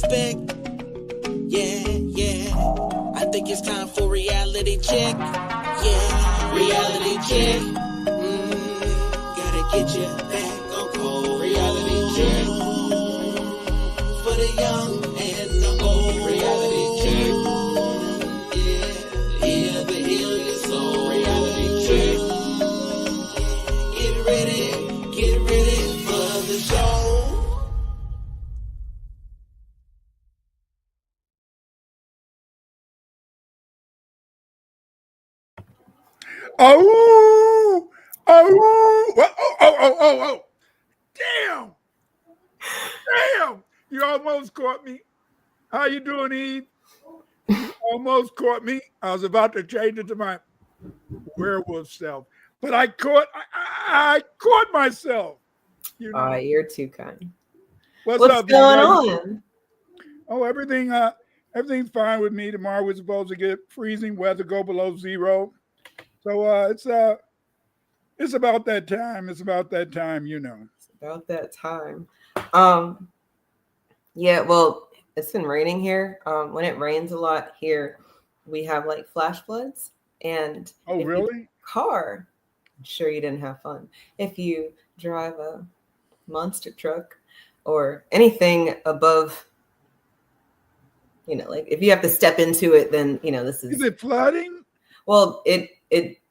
respect. Yeah, yeah. I think it's time for reality check. Yeah, reality check. Gotta get you back on cold. Reality check. For the young and the old. Reality check. Yeah, yeah, the heal your soul. Reality check. Get ready for the show. Oh, oh. Damn. You almost caught me. How you doing, Eve? You almost caught me. I was about to change it to my werewolf self, but I caught myself. You know. You're too kind. What's What's up, man? going on? Oh, everything's fine with me. Tomorrow we're supposed to get freezing weather, go below zero. So it's about that time. It's about that time, you know. It's about that time. Yeah, well, it's been raining here. When it rains a lot here, we have like flash floods. And Oh, if you really? drive a car, I'm sure you didn't have fun. If you drive a monster truck or anything above, like if you have to step into it, then this Is is it flooding? well, it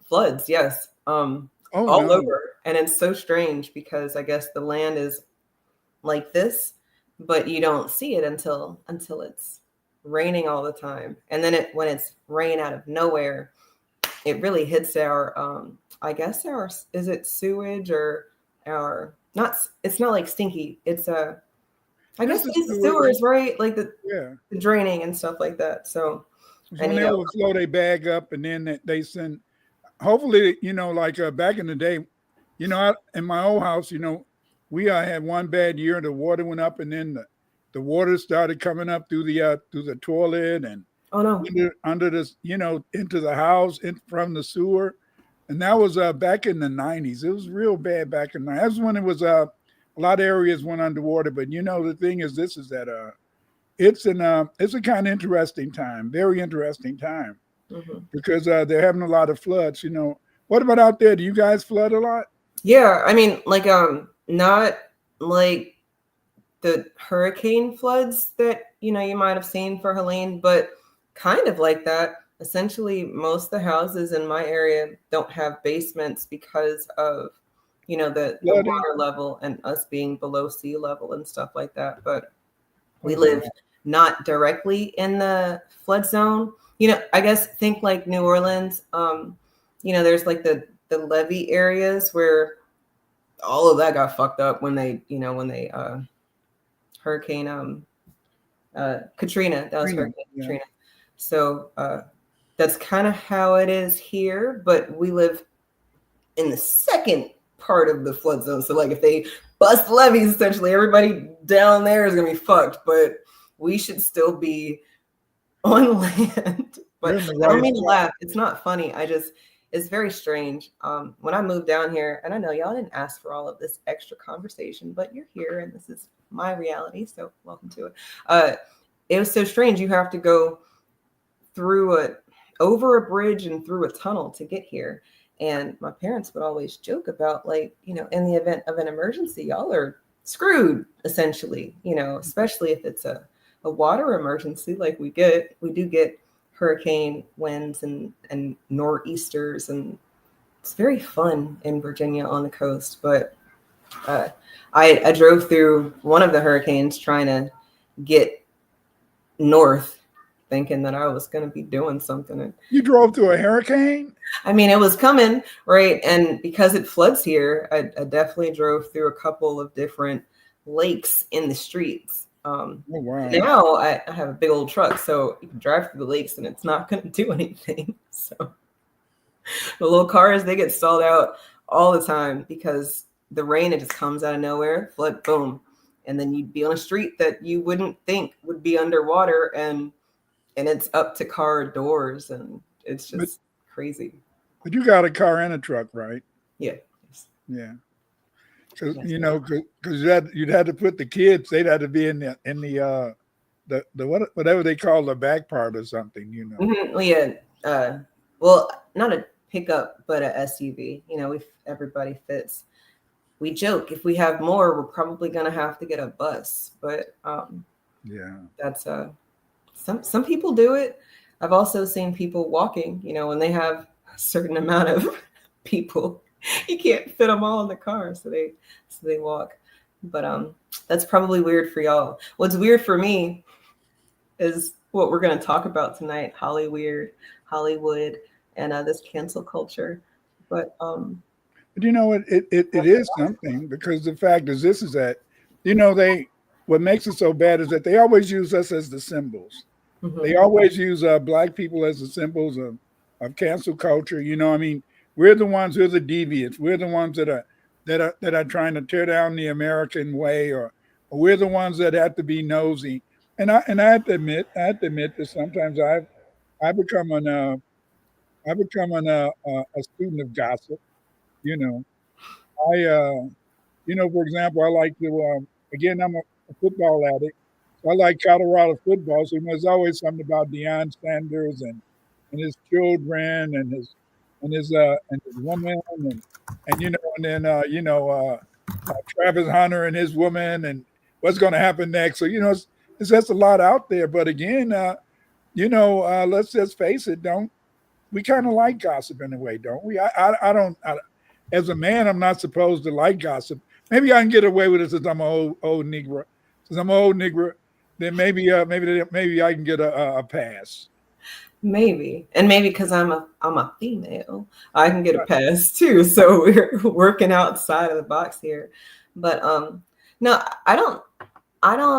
floods, yes. Oh, All no. over. And it's so strange because I guess the land is like this, but you don't see it until it's raining all the time. And then when it's rain out of nowhere, it really hits our I guess is it sewage or our not it's not like stinky. It's I guess it's sewers, right? Like the draining and stuff like that. So when they overflow, they bag up and then they send. Hopefully, like back in the day, in my old house, we had one bad year. The water went up, and then the water started coming up through the toilet and under this, into the house, from the sewer, and that was back in the 90s. It was real bad back in the 90s. That's when it was a lot of areas went underwater. But the thing is, this is that it's a kind of interesting time, very interesting time. Mm-hmm. Because they're having a lot of floods. What about out there? Do you guys flood a lot? Yeah, I mean, like not like the hurricane floods that you might have seen for Helene, but kind of like that. Essentially, most of the houses in my area don't have basements because of the water level and us being below sea level and stuff like that. But we live not directly in the flood zone. I guess think like New Orleans. There's like the levee areas where all of that got fucked up when they Hurricane Katrina. That was Hurricane Katrina. So that's kind of how it is here. But we live in the second part of the flood zone. So like if they bust levees, essentially everybody down there is gonna be fucked. But we should still be on land. But I don't mean to laugh. It's not funny. It's very strange. When I moved down here, and I know y'all didn't ask for all of this extra conversation, but you're here and this is my reality. So welcome to it. It was so strange. You have to go over a bridge and through a tunnel to get here. And my parents would always joke about like, in the event of an emergency, y'all are screwed essentially, especially if it's a water emergency like we do get hurricane winds and nor'easters, and it's very fun in Virginia on the coast. But I drove through one of the hurricanes trying to get north, thinking that I was going to be doing something. You drove through a hurricane? I mean, it was coming, right? And because it floods here, I definitely drove through a couple of different lakes in the streets. Wow. Now I have a big old truck, so you can drive through the lakes and it's not going to do anything. So the little cars, they get stalled out all the time because the rain, it just comes out of nowhere, flood, boom. And then you'd be on a street that you wouldn't think would be underwater, and it's up to car doors, and it's just crazy. But you got a car and a truck, right? Yeah. Yeah. Because you'd had to put the kids. They'd had to be in the whatever they call the back part or something, Mm-hmm. Well, yeah. Well, not a pickup, but a SUV. Everybody fits. We joke if we have more, we're probably gonna have to get a bus. But Yeah. that's some people do it. I've also seen people walking. When they have a certain amount of people, you can't fit them all in the car, so they walk. But that's probably weird for y'all. What's weird for me is what we're going to talk about tonight: Hollywood, and this cancel culture. But But it is something, because the fact is this is that, what makes it so bad is that they always use us as the symbols. They always use Black people as the symbols of cancel culture. I mean, we're the ones who are the deviants. We're the ones that are trying to tear down the American way, or we're the ones that have to be nosy. And I have to admit that sometimes I become a student of gossip. You know, for example, I like to, again, I'm a football addict. So I like Colorado football. So there's always something about Deion Sanders and his children and his woman and then Travis Hunter and his woman and what's going to happen next. So it's just a lot out there. But again, let's just face it. Don't we kind of like gossip in a way, don't we? I don't. As a man, I'm not supposed to like gossip. Maybe I can get away with it since I'm an old Negro. Since I'm an old Negro, then maybe I can get a pass. Maybe because I'm a female, I can get a pass too. So we're working outside of the box here. But no, I don't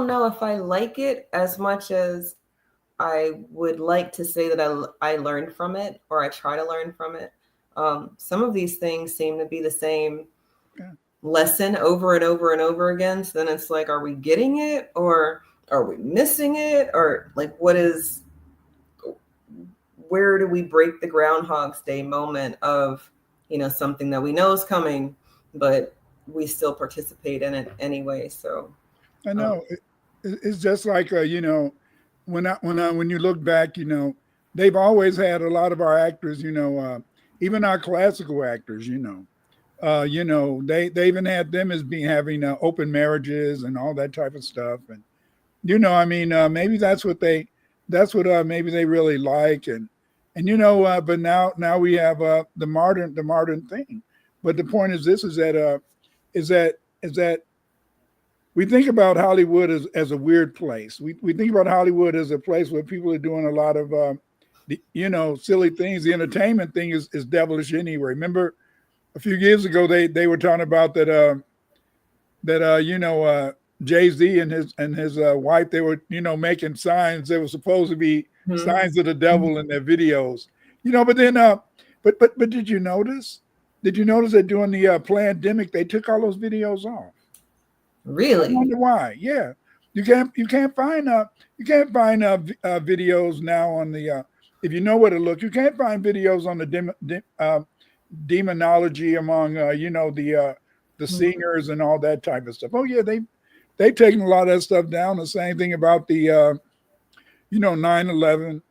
know if I like it as much as I would like to say that I learned from it, or I try to learn from it. Some of these things seem to be the same lesson over and over and over again. So then it's like, are we getting it, or are we missing it, or like where do we break the Groundhog's Day moment of something that we know is coming, but we still participate in it anyway? So I know it's just like when you look back, they've always had a lot of our actors, even our classical actors, they even had them as having open marriages and all that type of stuff, and maybe that's what maybe they really like, and but now we have the modern thing. But the point is this: is that we think about Hollywood as a weird place. We think about Hollywood as a place where people are doing a lot of silly things. The entertainment thing is devilish anyway. Remember a few years ago they were talking about that Jay-Z and his wife, they were making signs. They were supposed to be signs of the devil in their videos. But then but did you notice that during the pandemic they took all those videos off? Really? I wonder why. Yeah, you can't find videos now on the if you know where to look. You can't find videos on the demonology among the singers and all that type of stuff. Oh yeah, they've taken a lot of that stuff down. The same thing about the 9/11.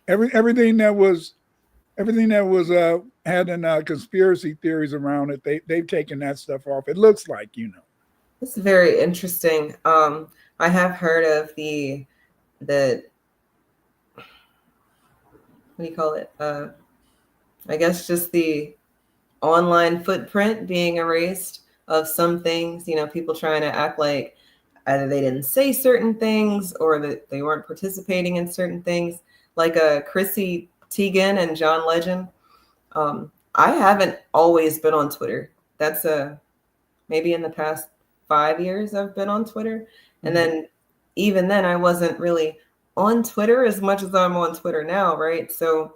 Everything that was had conspiracy theories around it. They've taken that stuff off. It looks like. It's very interesting. I have heard of the what do you call it? I guess just the online footprint being erased of some things. People trying to act like either they didn't say certain things or that they weren't participating in certain things, like Chrissy Teigen and John Legend. I haven't always been on Twitter. That's maybe in the past 5 years I've been on Twitter. And then even then I wasn't really on Twitter as much as I'm on Twitter now, right? So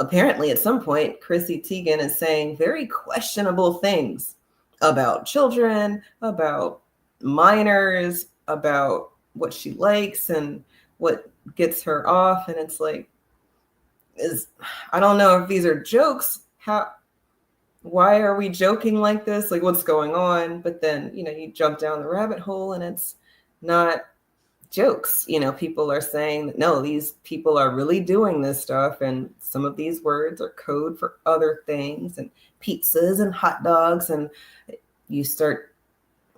apparently at some point, Chrissy Teigen is saying very questionable things about children, about minors, about what she likes and what gets her off. And it's like, I don't know if these are jokes. Why are we joking like this? Like, what's going on? But then, you jump down the rabbit hole and it's not jokes. People are saying that no, these people are really doing this stuff, and some of these words are code for other things, and pizzas and hot dogs, and you start,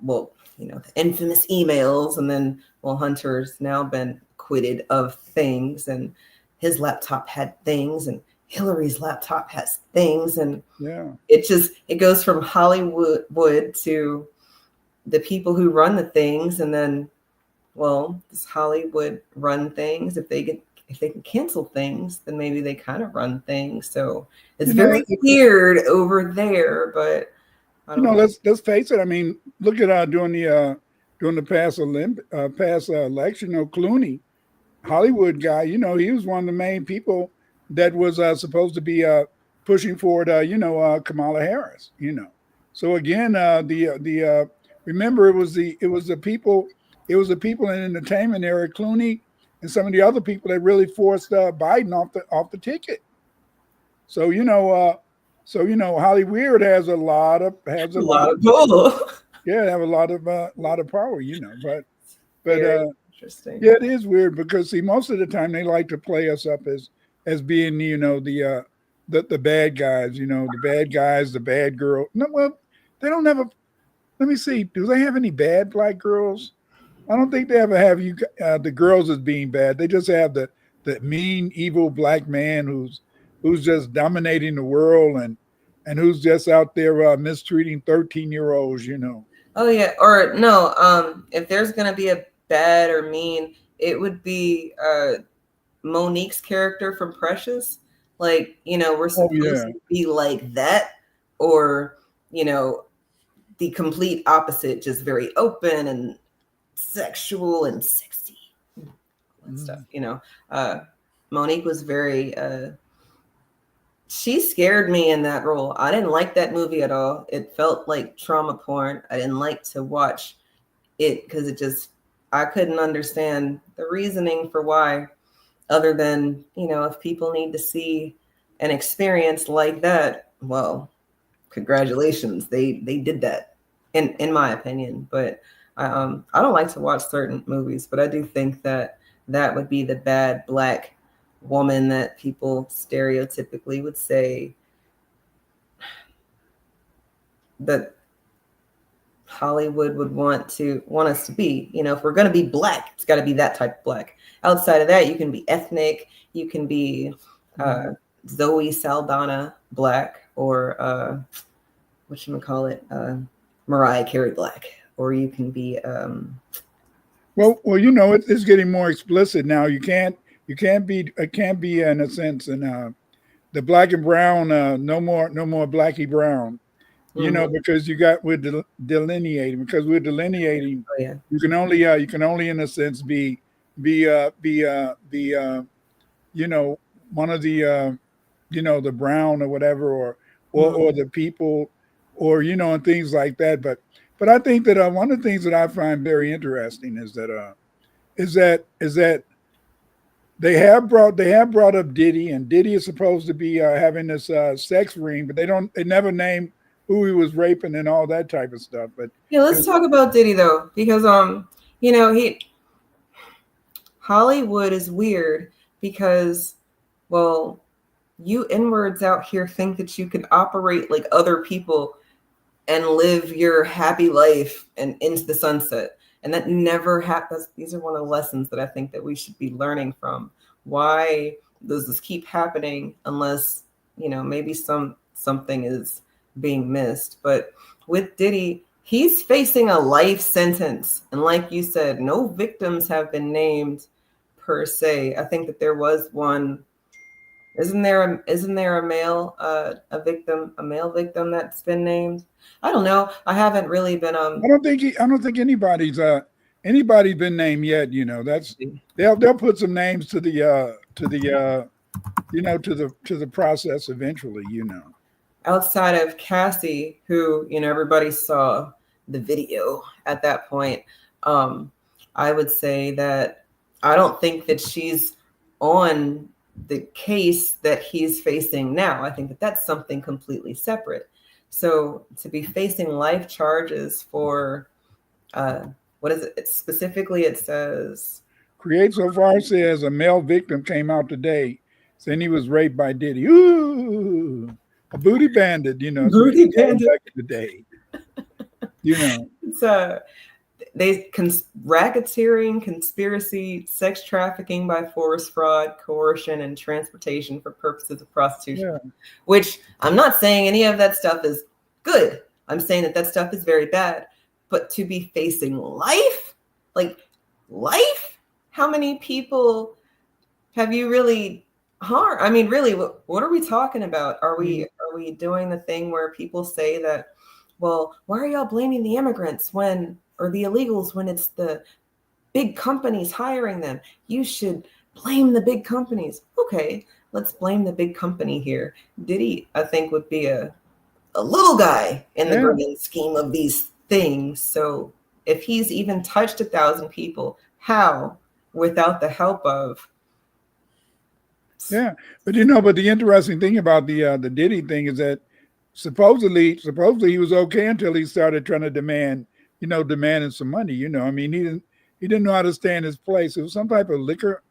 well, the infamous emails, and then, well, Hunter's now been acquitted of things, and his laptop had things, and Hillary's laptop has things, and it goes from Hollywood to the people who run the things, and then, well, does Hollywood run things? If they can cancel things, then maybe they kind of run things. So it's very weird over there, but I don't know. Let's face it. I mean, look at during the past election, Clooney, Hollywood guy. He was one of the main people that was supposed to be pushing forward. Kamala Harris. So again, remember it was the people in entertainment area, Clooney and some of the other people that really forced Biden off the ticket. So Hollyweird has a lot of pull. Yeah, they have a lot of power, but interesting. Yeah, it is weird because see, most of the time they like to play us up as being the bad guys, the bad guys, the bad girl. No, well, they don't have let me see, do they have any bad black girls? I don't think they ever have the girls as being bad. They just have the mean, evil black man who's just dominating the world and who's just out there mistreating 13-year-olds, Oh yeah, or no, if there's gonna be a bad or mean, it would be Monique's character from Precious. Like, we're supposed to be like that, or the complete opposite, just very open and sexual and sexy and stuff. Monique was very she scared me in that role. I didn't like that movie at all. It felt like trauma porn. I didn't like to watch it because I couldn't understand the reasoning for why, other than, if people need to see an experience like that, well, congratulations. They did that in my opinion. But I don't like to watch certain movies, but I do think that would be the bad black woman that people stereotypically would say that Hollywood would want us to be. If we're going to be black, it's got to be that type of black. Outside of that, you can be ethnic, you can be Zoe Saldana black, or Mariah Carey black, or you can be well, it's getting more explicit now. You can't be in a sense in the black and brown, no more Blackie Brown, because we're delineating. Oh, yeah. You can only in a sense be one of the the brown or whatever, or the people, or and things like that. But I think that one of the things that I find very interesting is that they have brought up Diddy, and Diddy is supposed to be having this sex ring, but they never name who he was raping and all that type of stuff. But yeah, let's talk about Diddy though, because Hollywood is weird because, well, you N-words out here think that you can operate like other people and live your happy life and into the sunset. And that never happens. These are one of the lessons that I think that we should be learning from. Why does this keep happening unless, maybe something is being missed? But with Diddy, he's facing a life sentence. And like you said, no victims have been named per se. I think that there was one. Isn't there a male male victim that's been named? I don't know. I haven't really been I don't think anybody's been named yet. That's they'll put some names to the process eventually. Outside of Cassie, who everybody saw the video at that point, I would say that I don't think that she's on the case that he's facing now. I think that that's something completely separate. So to be facing life charges for what is it? Specifically, it says Create so far says a male victim came out today saying he was raped by Diddy. Ooh, a booty bandit, as we booty called him bandit. back in the day. It's racketeering, conspiracy, sex trafficking by force, fraud, coercion, and transportation for purposes of prostitution. Yeah. Which I'm not saying any of that stuff is good. I'm saying that stuff is very bad. But to be facing life, how many people have you really harmed? I mean, really, what are we talking about? Are we doing the thing where people say that, well, why are y'all blaming the immigrants or the illegals when it's the big companies hiring them? You should blame the big companies. Okay, let's blame the big company here. Diddy, I think, would be a little guy in the grand scheme of these things. So if he's even touched 1,000 people, how, without the help of? Yeah, but the interesting thing about the Diddy thing is that supposedly he was okay until he started trying to demanding some money. I mean, he didn't know how to stay in his place. It was some type of liquor.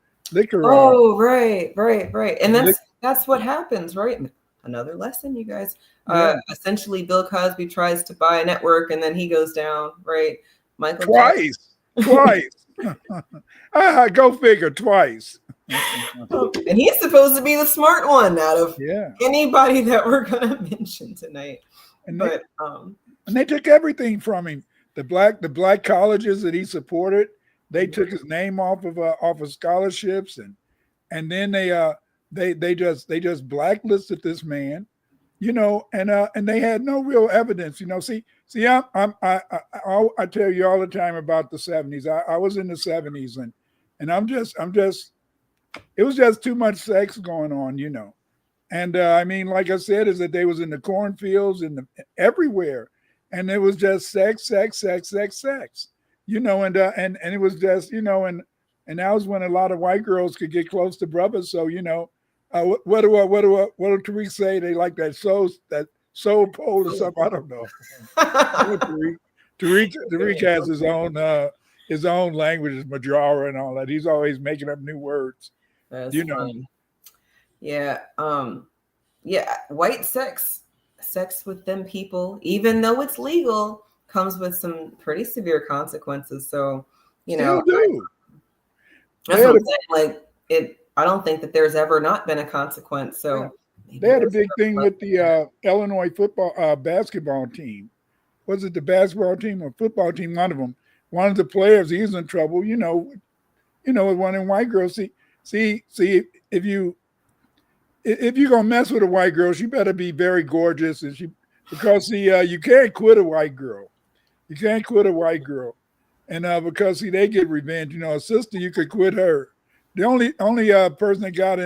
Oh, right. And that's what happens, right? Another lesson, you guys. Essentially, Bill Cosby tries to buy a network, and then he goes down, right? Michael twice. Go figure, twice. And he's supposed to be the smart one out of anybody that we're gonna mention tonight. And they took everything from him. The black colleges that he supported, they took his name off of scholarships, and then they just blacklisted this man, and they had no real evidence. I tell you all the time about the 70s. I was in the 70s, and I'm just it was just too much sex going on, And I mean, like I said, is that they was in the cornfields and everywhere, and it was just sex, and it was just, and that was when a lot of white girls could get close to brothers. So what do Tariq say? They like that soul pole or something. I don't know. Tariq has his own language, his Majara and all that. He's always making up new words. That's funny. Yeah. White sex with them people, even though it's legal, comes with some pretty severe consequences. So, that's what I'm saying. I don't think that there's ever not been a consequence. So they had a big thing with the Illinois basketball team. Was it the basketball team or football team? One of them. One of the players, he was in trouble. With one of them white girls. See, if you're gonna mess with a white girl, she better be very gorgeous, because you can't quit a white girl. You can't quit a white girl, and because they get revenge. A sister, you could quit her. The only person that got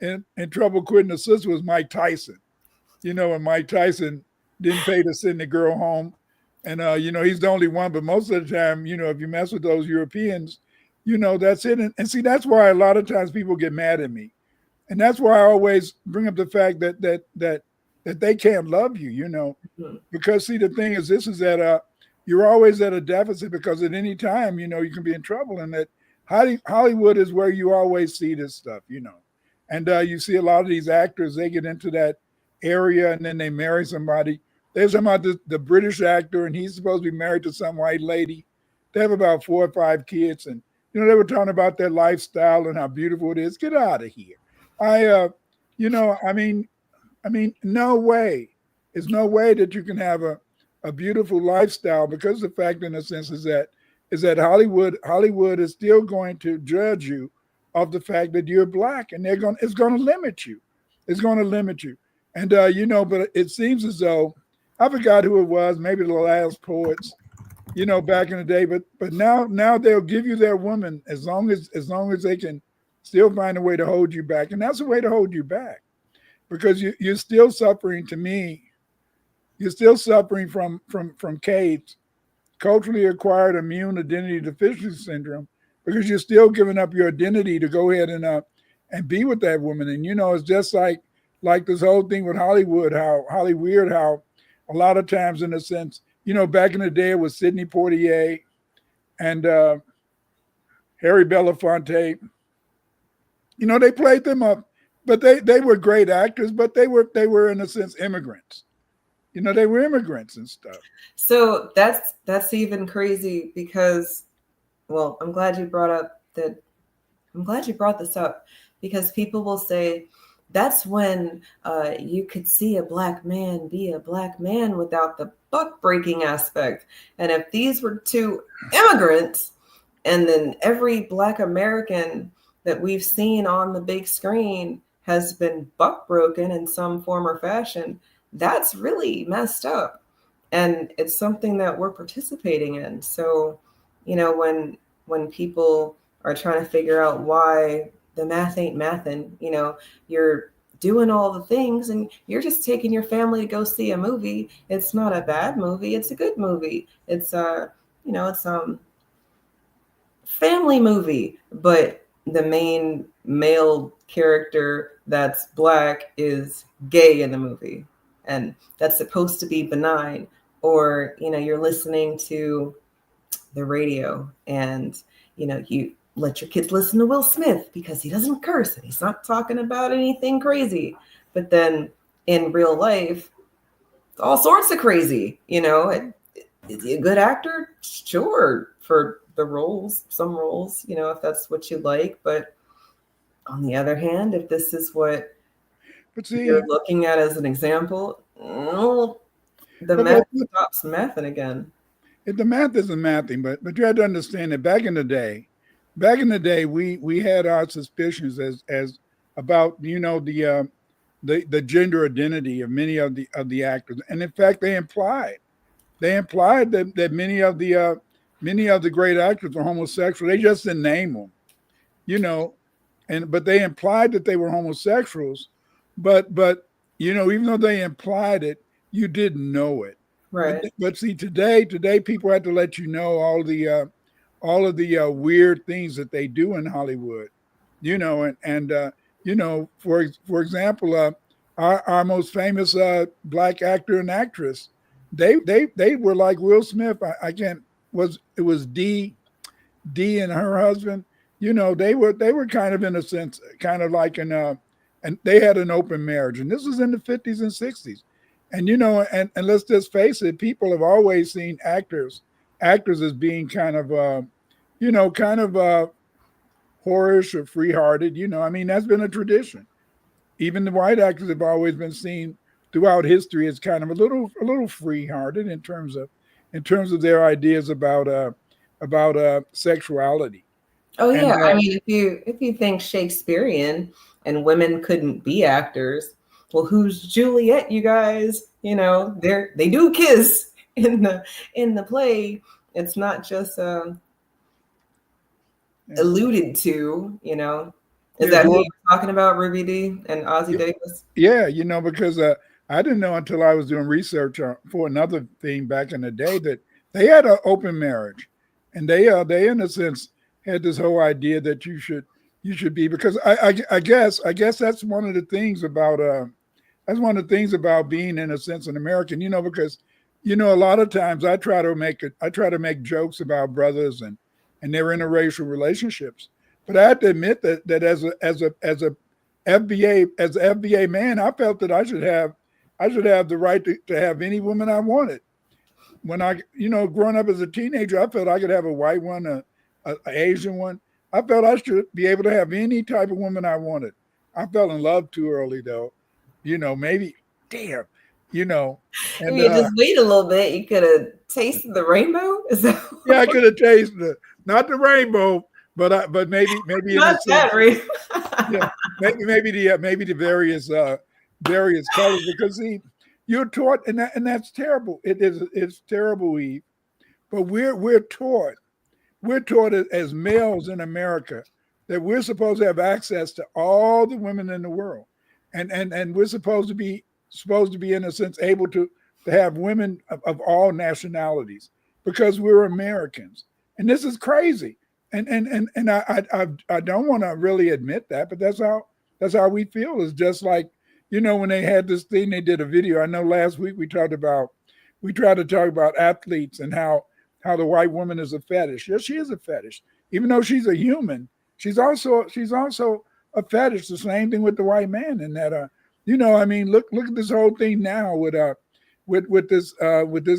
in trouble quitting a sister was Mike Tyson. And Mike Tyson didn't pay to send the girl home, and he's the only one. But most of the time, if you mess with those Europeans, that's it. And see, that's why a lot of times people get mad at me. And that's why I always bring up the fact that they can't love you, because see, the thing is, this is that you're always at a deficit, because at any time, you can be in trouble. And that Hollywood is where you always see this stuff, and you see a lot of these actors, they get into that area and then they marry somebody. There's about the British actor, and he's supposed to be married to some white lady. They have about 4 or 5 kids, and they were talking about their lifestyle and how beautiful it is. Get out of here. I mean, no way. There's no way that you can have a beautiful lifestyle, because the fact, in a sense, is that Hollywood is still going to judge you of the fact that you're black, and it's going to limit you. It's going to limit you. And but it seems as though, I forgot who it was, maybe the last poets, back in the day, but now they'll give you their woman as long as they can still find a way to hold you back. And that's a way to hold you back, because you're still suffering. To me, you're still suffering from CAIDS, culturally acquired immune identity deficiency syndrome, because you're still giving up your identity to go ahead and be with that woman. And it's just like this whole thing with Hollywood, how Hollyweird, how a lot of times, in a sense, back in the day it was Sidney Poitier, and Harry Belafonte. You know, they played them up, but they were great actors, but they were in a sense immigrants. You know, they were immigrants and stuff. So that's even crazy because, well, I'm glad you brought this up because people will say that's when you could see a black man be a black man without the buck breaking aspect. And if these were two immigrants, and then every black American that we've seen on the big screen has been buck broken in some form or fashion, that's really messed up. And it's something that we're participating in. So, you know, when people are trying to figure out why the math ain't mathin', you know, you're doing all the things and you're just taking your family to go see a movie. It's not a bad movie. It's a good movie. It's it's family movie, but the main male character that's black is gay in the movie, and that's supposed to be benign. Or, you know, you're listening to the radio and, you know, you let your kids listen to Will Smith because he doesn't curse and he's not talking about anything crazy. But then in real life, all sorts of crazy, you know. Is he a good actor? Sure, for the roles, some roles, you know, if that's what you like. But on the other hand, if this is what you're looking at as an example, the math stops mathing again. The math isn't mathing, but you have to understand that back in the day, we had our suspicions as about, you know, the gender identity of many of the actors, and in fact, they implied that many of the great actors were homosexual. They just didn't name them, you know, but they implied that they were homosexuals, but you know, even though they implied it, you didn't know it. Right. But see, today people have to let you know all of the weird things that they do in Hollywood, you know, and you know, for example, our most famous black actor and actress, they were like Will Smith. It was Dee and her husband. You know, they were kind of, in a sense, kind of like and they had an open marriage, and this was in the 50s and 60s. And, you know, and let's just face it, people have always seen actors as being kind of, whorish or free-hearted. You know, I mean, that's been a tradition. Even the white actors have always been seen throughout history as kind of a little free-hearted in terms of their ideas about sexuality. Oh yeah, I mean, if you think Shakespearean and women couldn't be actors, well, who's Juliet, you guys? You know, they do kiss in the play. It's not just alluded to, you know. Is that who you're talking about, Ruby Dee and Ozzie Davis? Yeah, you know, because I didn't know until I was doing research for another thing back in the day that they had an open marriage, and they in a sense had this whole idea that you should be, because I guess that's one of the things about being, in a sense, an American, you know, because, you know, a lot of times I try to make jokes about brothers and their interracial relationships, but I have to admit that as a FBA man, I felt that I should have the right to have any woman I wanted. When growing up as a teenager, I felt I could have a white one, an Asian one. I felt I should be able to have any type of woman I wanted. I fell in love too early, though. You know, maybe, damn, you know. And, if you just wait a little bit, you could have tasted the rainbow. Is that? Yeah, I could have tasted not the rainbow, but maybe not that rainbow. Yeah, maybe the various colors, because see, you're taught, and that's terrible. It's terrible, Eve. But we're taught as males in America that we're supposed to have access to all the women in the world, and we're supposed to be in a sense able to have women of all nationalities because we're Americans, and this is crazy. And I don't want to really admit that, but that's how we feel. It's just like, you know, when they had this thing, they did a video. I know last week we tried to talk about athletes and how how the white woman is a fetish. Yes, she is a fetish. Even though she's a human, she's also a fetish. The same thing with the white man. And that I mean, look at this whole thing now with this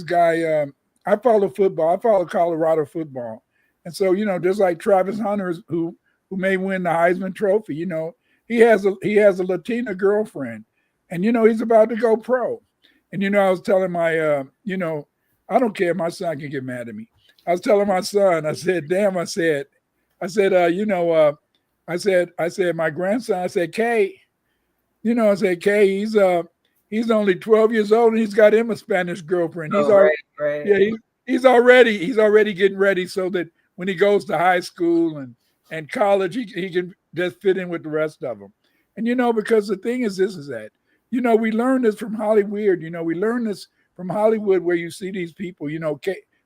guy. I follow football. I follow Colorado football, and so just like Travis Hunter, who may win the Heisman Trophy. He has a Latina girlfriend, and he's about to go pro. And I was telling my I don't care. My son can get mad at me. I was telling my son, I said, damn, I said, I said, my grandson, I said, Kay, I said, Kay, he's only 12 years old and he's got him a Spanish girlfriend. He's already, right. Yeah, he's already getting ready so that when he goes to high school and college, he can just fit in with the rest of them. And, because the thing is, this is that, we learned this from Hollyweird. We learned this from Hollywood, where you see these people,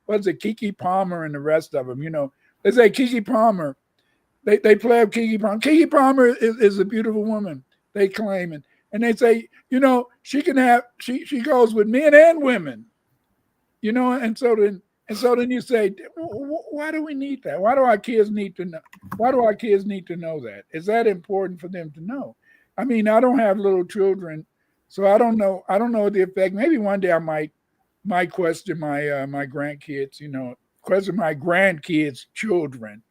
what's it, Keke Palmer and the rest of them, they say Keke Palmer, they play up Keke Palmer. Keke Palmer is a beautiful woman, they claim. And they say, she can have, she goes with men and women, and so then you say, why do we need that? Why do our kids need to know? Why do our kids need to know that? Is that important for them to know? I mean, I don't have little children, so I don't know the effect. Maybe one day I might question my grandkids, question my grandkids' children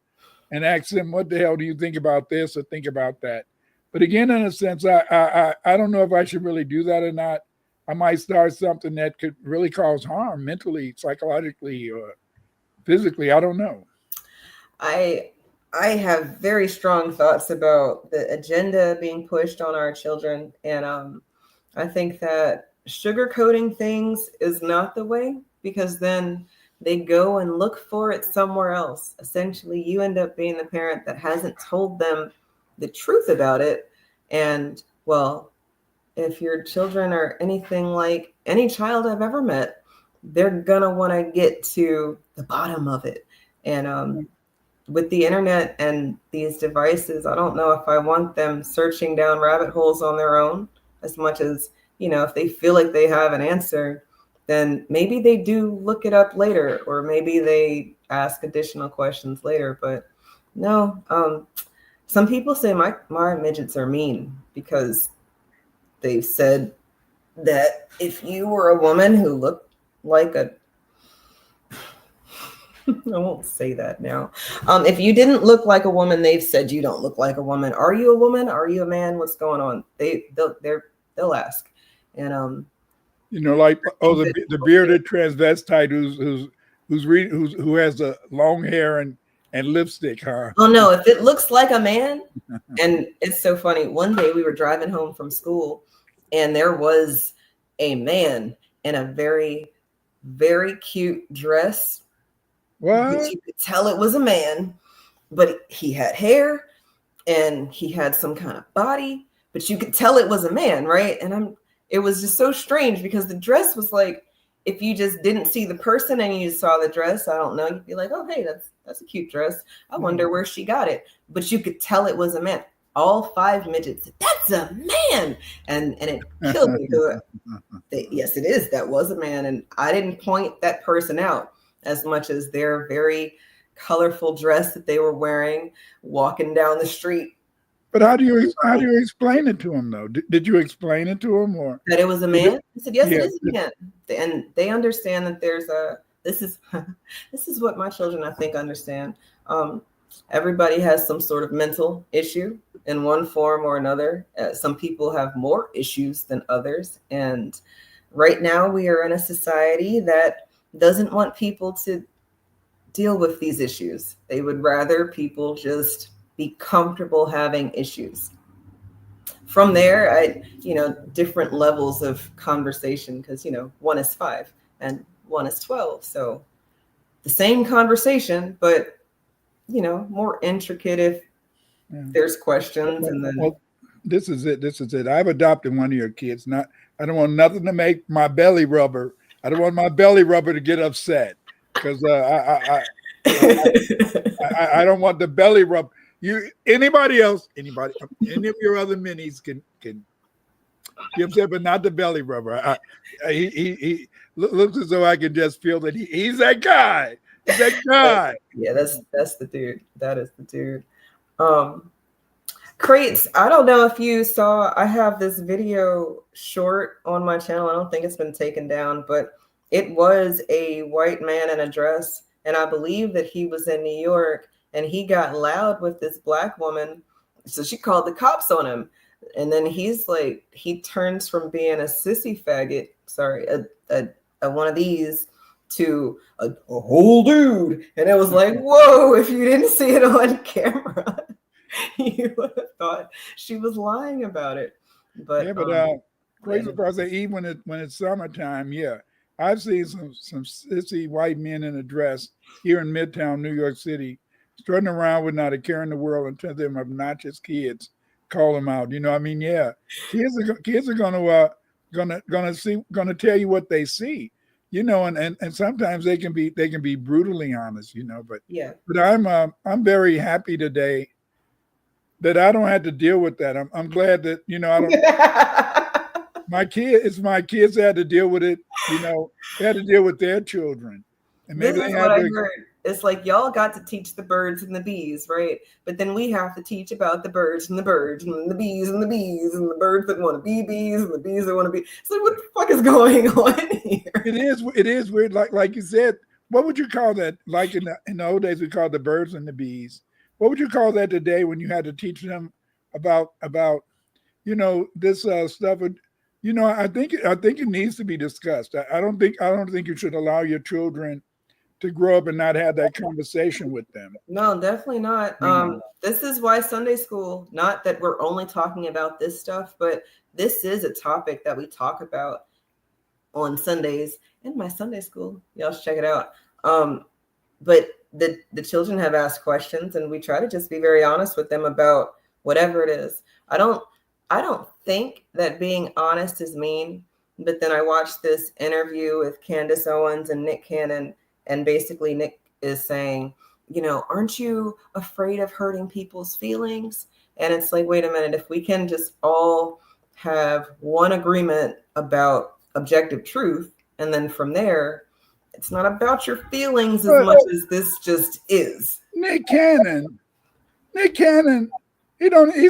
and ask them, what the hell do you think about this or think about that? But again, in a sense, I don't know if I should really do that or not. I might start something that could really cause harm mentally, psychologically, or physically. I don't know. I have very strong thoughts about the agenda being pushed on our children. And I think that sugarcoating things is not the way, because then they go and look for it somewhere else. Essentially, you end up being the parent that hasn't told them the truth about it. And well, if your children are anything like any child I've ever met, they're gonna want to get to the bottom of it. And with the internet and these devices, I don't know if I want them searching down rabbit holes on their own as much as, if they feel like they have an answer, then maybe they do look it up later, or maybe they ask additional questions later. But no, some people say my midgets are mean because they've said that if you were a woman who looked like a I won't say that now. If you didn't look like a woman, they've said you don't look like a woman. Are you a woman? Are you a man? What's going on? They'll ask. And like the bearded transvestite who has a long hair and lipstick, huh? Oh no, if it looks like a man, and it's so funny. One day we were driving home from school, and there was a man in a very, very cute dress. What? You could tell it was a man, but he had hair and he had some kind of body, but you could tell it was a man, right? And it was just so strange because the dress was like, if you just didn't see the person and you just saw the dress, I don't know, you'd be like, oh, hey, that's a cute dress. I wonder where she got it. But you could tell it was a man. All 5 midgets said, that's a man. And it killed me. Yes, it is. That was a man. And I didn't point that person out as much as their very colorful dress that they were wearing, walking down the street. But how do you explain it to them though? Did you explain it to them, or that it was a man? I said, yes, it is a man. And they understand that this is what my children, I think, understand. Everybody has some sort of mental issue in one form or another. Some people have more issues than others. And right now we are in a society that doesn't want people to deal with these issues. They would rather people just be comfortable having issues. From there, different levels of conversation, because, 1 is 5 and 1 is 12. So the same conversation, but, more intricate if there's questions. And then this is it. I've adopted one of your kids. I don't want nothing to make my belly rubber. I don't want my belly rubber to get upset because I don't want the belly rub. Anybody of your other minis can be upset, but not the belly rubber. He looks as though I can just feel that he's that guy. That guy. Yeah, that's the dude. That is the dude. Crates, I don't know if you saw, I have this video short on my channel. I don't think it's been taken down, but it was a white man in a dress. And I believe that he was in New York and he got loud with this black woman. So she called the cops on him. And then he's like, he turns from being a sissy faggot, sorry, a one of these to a whole dude. And it was like, whoa, if you didn't see it on camera. You would have thought she was lying about it, but yeah, but crazy part say even when it's summertime, yeah, I've seen some sissy white men in a dress here in Midtown New York City, strutting around with not a care in the world until them obnoxious kids call them out. You know, I mean, yeah, kids are gonna tell you what they see. You know, and sometimes they can be brutally honest. You know, but yeah, but I'm very happy today that I don't have to deal with that. I'm glad that, you know, I don't, my kids had to deal with it. You know, they had to deal with their children. And maybe this is what I heard. It's like y'all got to teach the birds and the bees, right? But then we have to teach about the birds and the birds and the bees and the bees and the birds that want to be bees and the bees that want to be. So what the fuck is going on here? It is weird. Like you said, what would you call that? Like in the old days, we called the birds and the bees. What would you call that today when you had to teach them about you know, this stuff? You know, I think it needs to be discussed. I don't think you should allow your children to grow up and not have that conversation with them. No, definitely not. This is why Sunday school, not that we're only talking about this stuff, but this is a topic that we talk about on Sundays in my Sunday school. Y'all should check it out. But the children have asked questions and we try to just be very honest with them about whatever it is. I don't think that being honest is mean, but then I watched this interview with Candace Owens and Nick Cannon, and basically Nick is saying, you know, aren't you afraid of hurting people's feelings? And it's like, wait a minute, if we can just all have one agreement about objective truth, and then from there, it's not about your feelings as much as this just is. Nick Cannon, he's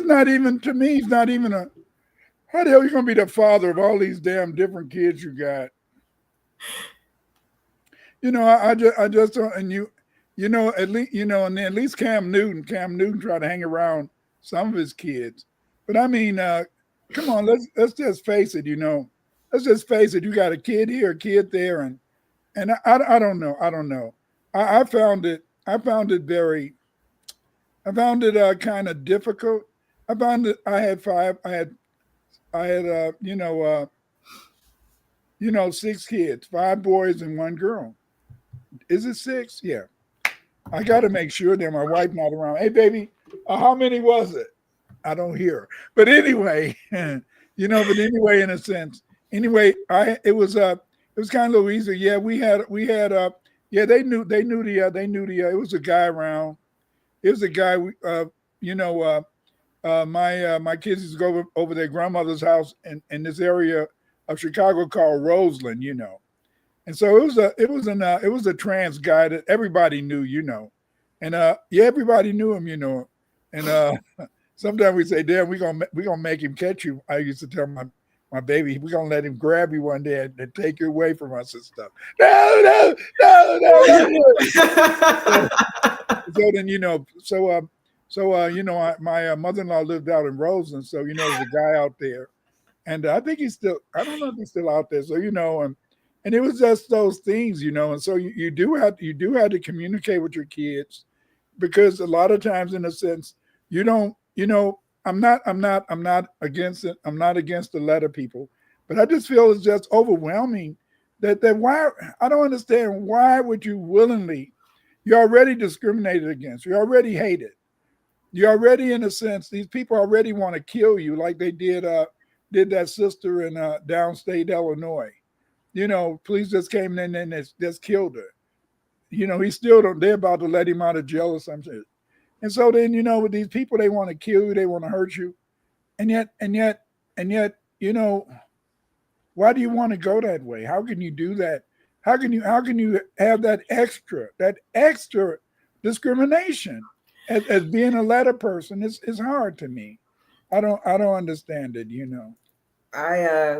not even, to me, he's not even how the hell are you going to be the father of all these damn different kids you got? You know, I just don't, and you know, at least, you know, and then at least Cam Newton tried to hang around some of his kids. But I mean, come on, let's just face it, you know. Let's just face it, you got a kid here, a kid there, and I don't know. I found it kind of difficult. I found it. I had 6 kids, 5 boys and 1 girl. Is it 6? Yeah. I got to make sure that my wife not around. Hey, baby, how many was it? I don't hear. But anyway, you know. But anyway, in a sense, it was kind of a little easier. Yeah, we had yeah, they knew it was a guy around. It was a guy. My kids used to go over their grandmother's house in this area of Chicago called Roseland, you know. And so it was a trans guy that everybody knew, you know. And everybody knew him, you know. And sometimes we say, "Damn, we're gonna make him catch you." I used to tell my baby, "We're gonna let him grab you one day and take you away from us and stuff." No. So then, you know, my mother-in-law lived out in Roseland, so you know, there's a guy out there, and I think I don't know if he's still out there. So you know, and it was just those things, you know, and so you do have to communicate with your kids, because a lot of times, in a sense, you don't, you know, I'm not against it. I'm not against the letter people, but I just feel it's just overwhelming that why, I don't understand, why would you willingly, you're already discriminated against, you're already hated, you're already, in a sense, these people already want to kill you, like they did that sister in downstate Illinois. You know, police just came in and just killed her. You know, they're about to let him out of jail or something. And so then, you know, with these people, they want to kill you, they want to hurt you. And yet, you know, why do you want to go that way? How can you do that? How can you have that extra discrimination as being a letter person? It's hard to me. I don't understand it, you know. I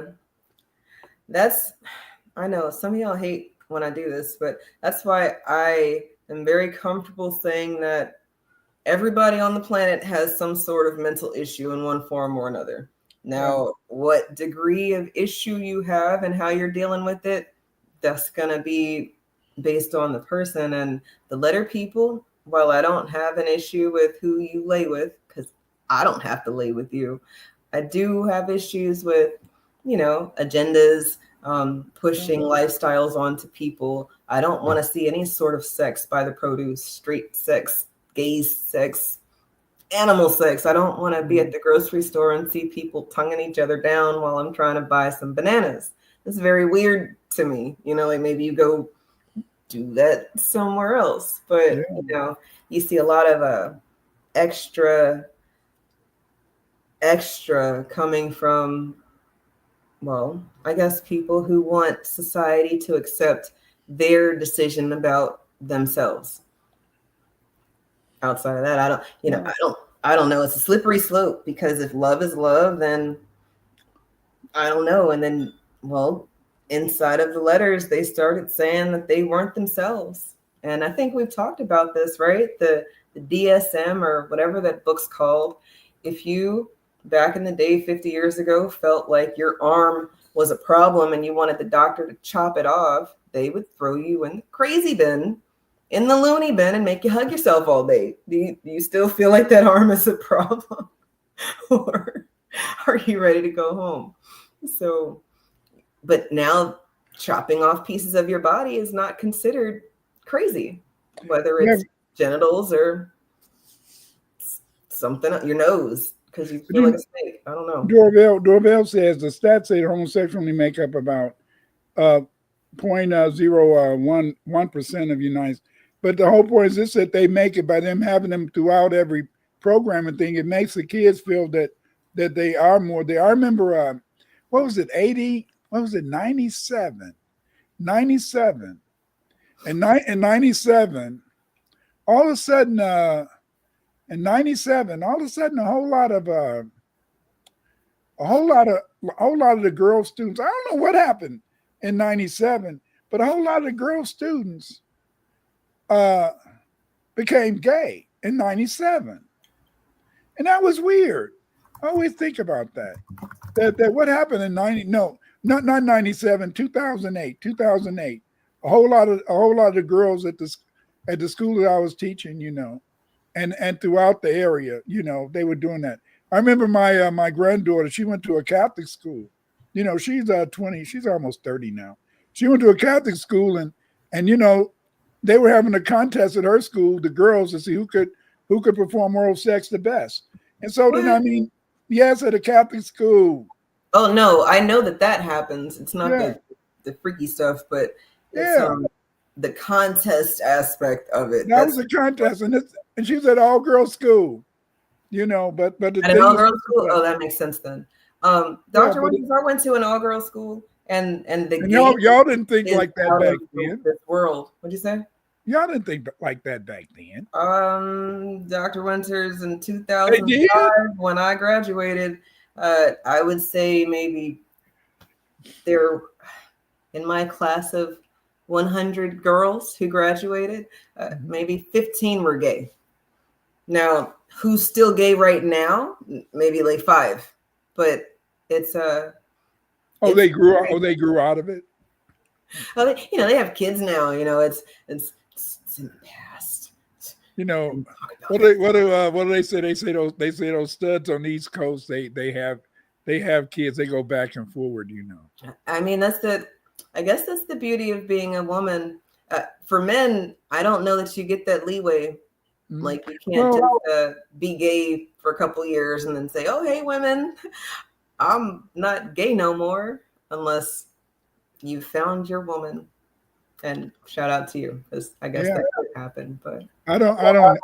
know some of y'all hate when I do this, but that's why I am very comfortable saying that everybody on the planet has some sort of mental issue in one form or another. Now, what degree of issue you have and how you're dealing with it, that's going to be based on the person. And the letter people, while I don't have an issue with who you lay with, because I don't have to lay with you, I do have issues with, agendas, pushing lifestyles onto people. I don't want to see any sort of sex by the produce, straight sex, gay sex, animal sex. I don't want to be at the grocery store and see people tonguing each other down while I'm trying to buy some bananas. It's very weird to me. Like maybe you go do that somewhere else. But, you see a lot of extra coming from, well, I guess people who want society to accept their decision about themselves. Outside of that, I don't know. It's a slippery slope, because if love is love, then I don't know. And then, well, inside of the letters, they started saying that they weren't themselves. And I think we've talked about this, right? The DSM or whatever that book's called. If you, back in the day, 50 years ago, felt like your arm was a problem and you wanted the doctor to chop it off, they would throw you in the crazy bin, in the loony bin, and make you hug yourself all day. Do you still feel like that arm is a problem? Or are you ready to go home? So, but now chopping off pieces of your body is not considered crazy, whether it's genitals or something, your nose, because you feel like a snake. I don't know. Doorbell says the stats say homosexuals only make up about 0.01% of United States. But the whole point is this, that they make it by them having them throughout every program and thing. It makes the kids feel that they are more. I remember, what was it, 80? What was it, 97? 97. And 97, all of a sudden, in 97, all of a sudden, a whole lot of the girl students, I don't know what happened in 97, but a whole lot of the girl students became gay in 97. And that was weird. I always think about that. That what happened in not 97, 2008. A whole lot of the girls at the school that I was teaching, and throughout the area, they were doing that. I remember my granddaughter, she went to a Catholic school. She's 20, she's almost 30 now. She went to a Catholic school and they were having a contest at her school, the girls, to see who could perform oral sex the best. And so then, yes, at a Catholic school. Oh no, I know that happens. It's not the freaky stuff, but it's the contest aspect of it. That was a contest, and she was at all girls school, but the at an all girls school. Oh, that makes sense then. Dr. Winters, I went to an all girls school, and y'all didn't think like that back then. This world, what'd you say? Y'all didn't think like that back then. Dr. Winters in 2005, when I graduated, I would say maybe there, in my class of 100 girls who graduated, maybe 15 were gay. Now, who's still gay right now? Maybe like 5, but it's they grew out of it. Well, they have kids now. It's in the past. What do they say? They say those studs on the East Coast. They have kids. They go back and forward. I mean, I guess that's the beauty of being a woman. For men, I don't know that you get that leeway. Mm-hmm. Like you can't just be gay for a couple years and then say, "Oh, hey, women, I'm not gay no more," unless you found your woman. And shout out to you, because I guess that could happen. But I don't know.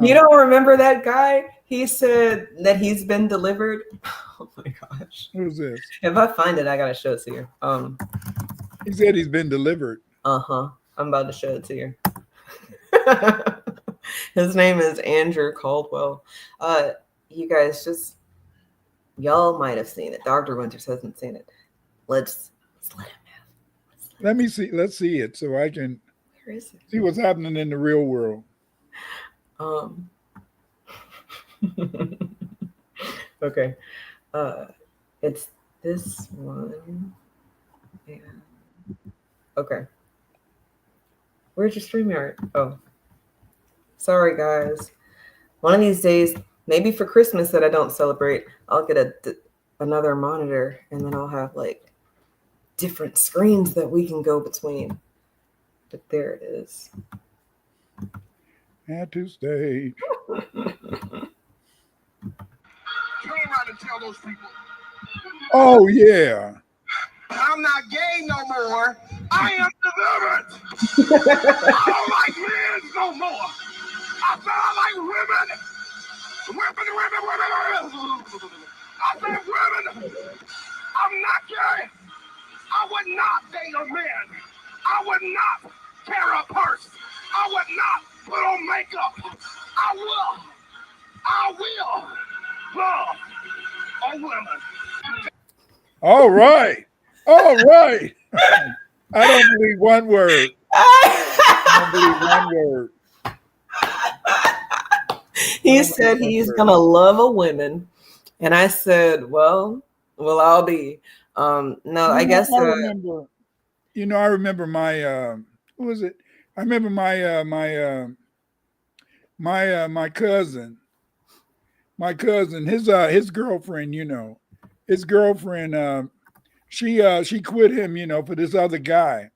You don't remember that guy? He said that he's been delivered. Oh my gosh. Who's this? If I find it, I gotta show it to you. He said he's been delivered. I'm about to show it to you. His name is Andrew Caldwell. You guys y'all might have seen it. Dr. Winters hasn't seen it. Let's let him have. Let me see. Let's see it so I can Where is it? see what's happening in the real world. Okay. It's this one. And okay. Where's your StreamYard? Oh. Sorry, guys. One of these days, maybe for Christmas that I don't celebrate, I'll get another monitor and then I'll have like different screens that we can go between. But there it is. Had to stay. Turn around and tell those people, Oh yeah. I'm not gay no more. I am delivered. I don't like men no more. I said I like women. Women. I said women. I'm not gay. I would not date a man. I would not carry a purse. I would not put on makeup. I will love a woman. All right. All right. I don't believe one word. I don't believe one word. He said he's gonna love a woman, and I said, "Well, I'll be." No, I guess. I remember. I remember my. Who was it? I remember my cousin. My cousin, his girlfriend. His girlfriend. She quit him. For this other guy,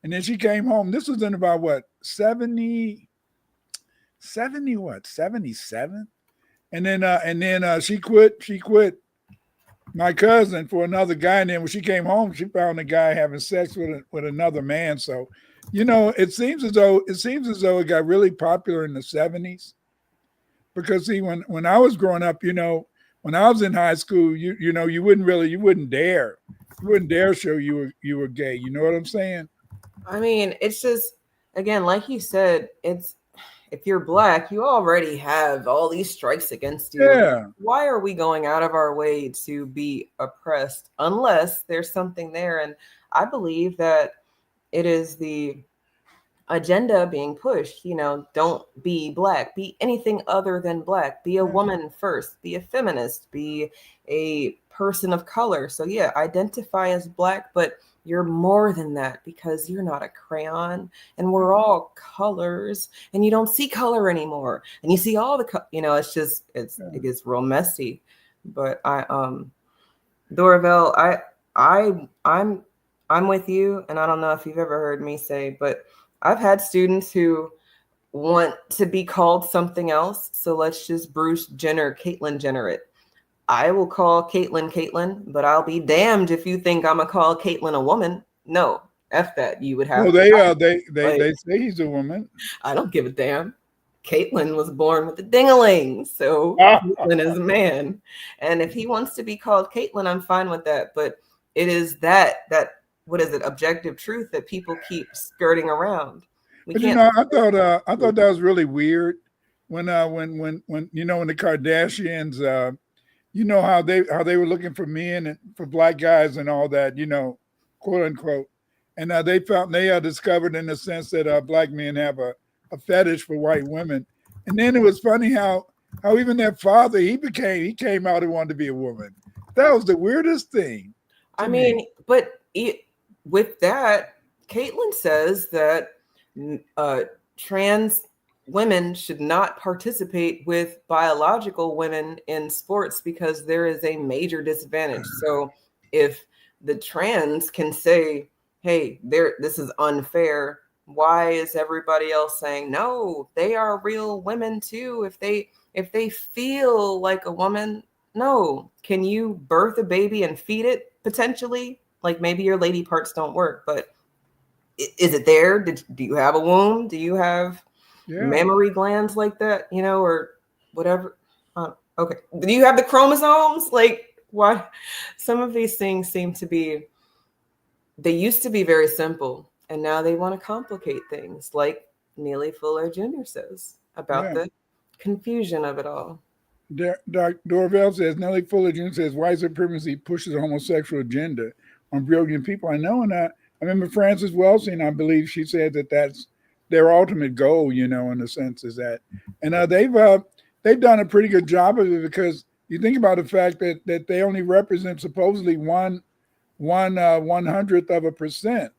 and then she came home. This was in about what 70 what 77, and then she quit my cousin for another guy, and then when she came home she found the guy having sex with another man. So it seems as though it got really popular in the 70s, because see, when I was growing up, when I was in high school, you wouldn't dare show you were gay. You know what I'm saying? I mean, it's just, again, like you said, if you're Black, you already have all these strikes against you. Yeah. Why are we going out of our way to be oppressed unless there's something there? And I believe that it is the agenda being pushed. Don't be Black, be anything other than Black, be a woman first, be a feminist, be a person of color. So yeah, identify as Black, but you're more than that, because you're not a crayon, and we're all colors, and you don't see color anymore, and you see all the it gets real messy. But Dorvel, I'm with you, and I don't know if you've ever heard me say, but I've had students who want to be called something else. So let's just Bruce Jenner, Caitlyn Jenner it. I will call Caitlyn, but I'll be damned if you think I'm gonna call Caitlyn a woman. No, F that. You would have. Well, they say he's a woman. I don't give a damn. Caitlyn was born with a ding-a-ling, so Caitlyn is a man. And if he wants to be called Caitlyn, I'm fine with that. But it is that what is it, objective truth that people keep skirting around. But I thought that was really weird when the Kardashians, how they were looking for men and for Black guys and all that, quote unquote, and they discovered, in the sense that Black men have a fetish for white women. And then it was funny how even their father, he came out and wanted to be a woman. That was the weirdest thing. I mean, but with that, Caitlyn says that trans women should not participate with biological women in sports because there is a major disadvantage. So if the trans can say, hey, this is unfair, why is everybody else saying, no, they are real women too? If they feel like a woman, no. Can you birth a baby and feed it potentially? Like, maybe your lady parts don't work, but is it there? Do you have a womb? Do you have mammary glands like that, or whatever? Okay. Do you have the chromosomes? Like, why? Some of these things seem to be, they used to be very simple, and now they want to complicate things, like Neely Fuller Jr. says about Yeah. the confusion of it all. Dorvell says Nellie Fuller Jr. says white supremacy pushes a homosexual agenda on brilliant people. I know, and I remember Frances Welsing. I believe she said that that's their ultimate goal. You know, in the sense is that, and they've done a pretty good job of it because you think about the fact that they only represent supposedly one 1/100th of a percent.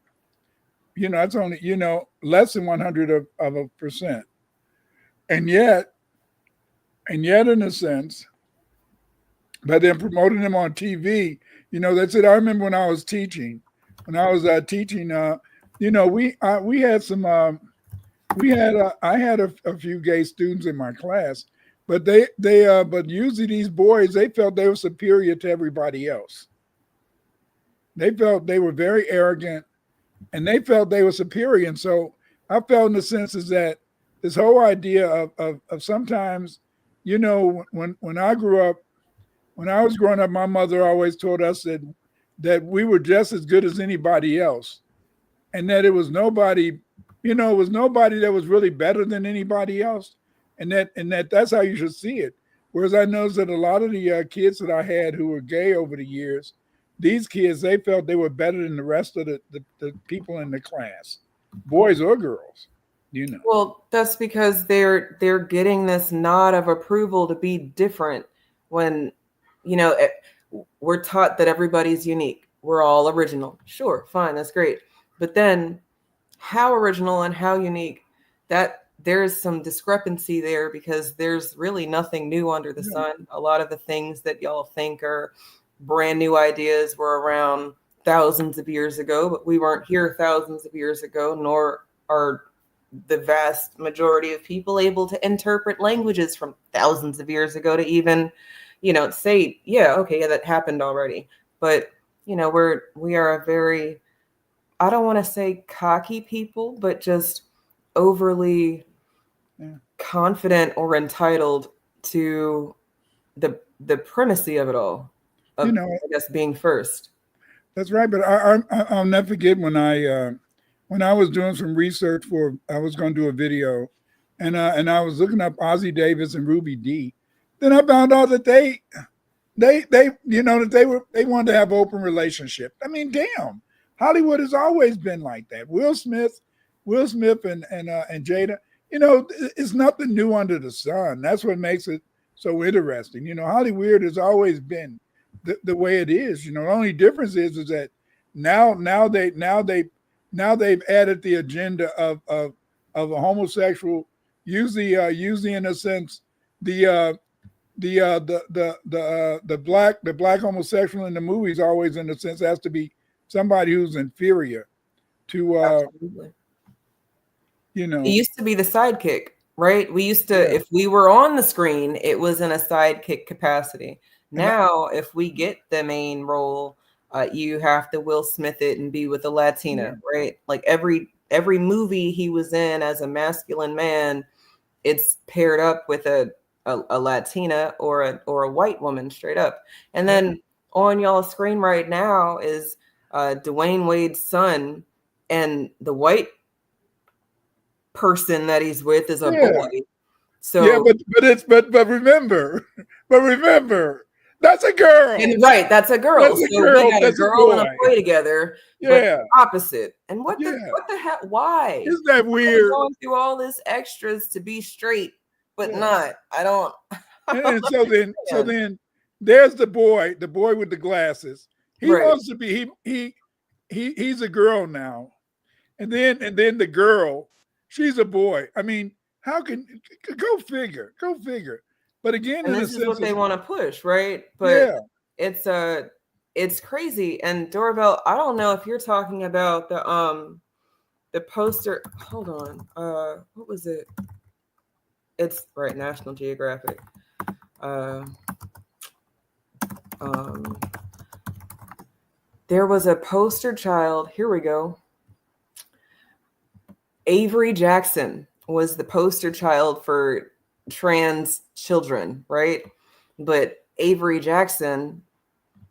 You know, that's only less than 100th of a percent, and yet in a sense, by them promoting them on TV, that's it. I remember when I was teaching, we had some, I had a few gay students in my class, but but usually these boys, they felt they were superior to everybody else. They felt they were very arrogant, and they felt they were superior. And so I felt in the sense is that this whole idea of sometimes, when I grew up, when I was growing up, my mother always told us that we were just as good as anybody else, and that it was nobody, it was nobody that was really better than anybody else, and that's how you should see it. Whereas I noticed that a lot of the kids that I had who were gay over the years, these kids, they felt they were better than the rest of the people in the class, boys or girls. Well, that's because they're getting this nod of approval to be different when, we're taught that everybody's unique. We're all original. Sure, fine, that's great. But then how original and how unique, that there's some discrepancy there because there's really nothing new under the sun. A lot of the things that y'all think are brand new ideas were around thousands of years ago, but we weren't here thousands of years ago, nor are the vast majority of people able to interpret languages from thousands of years ago to even, say, that happened already. But, we are a very, I don't want to say cocky people, but just overly confident or entitled to the primacy of it all. I guess being first. That's right. But I'll never forget when I was doing some research I was going to do a video, and I was looking up Ozzie Davis and Ruby Dee. Then I found out that they wanted to have open relationship. I mean, damn, Hollywood has always been like that. Will Smith and Jada. It's nothing new under the sun. That's what makes it so interesting. Hollyweird has always been the way it is. The only difference is that now they've added the agenda of a homosexual, usually in a sense the black homosexual in the movies always in a sense has to be somebody who's inferior to Absolutely. It used to be the sidekick, right? We used to, if we were on the screen, it was in a sidekick capacity. Now, if we get the main role, you have to Will Smith it and be with a Latina, right? Like every movie he was in as a masculine man, it's paired up with a Latina or a white woman straight up. And then on y'all's screen right now is Dwayne Wade's son, and the white person that he's with is a boy. So but remember, that's a girl. And right, that's a girl. That's a so girl. we got That's a girl a and a boy together. Yeah. But opposite. And what the heck? Why? Isn't that weird? We're going through all this extras to be straight, but not. I don't. And so then there's the boy with the glasses. He wants to be he's a girl now. And then the girl, she's a boy. I mean, how can go figure? But again, and this is what they want to push, right? But it's crazy. And Doorbell, I don't know if you're talking about the poster. Hold on. What was it? It's right, National Geographic. There was a poster child. Here we go. Avery Jackson was the poster child for trans children, right? But Avery Jackson,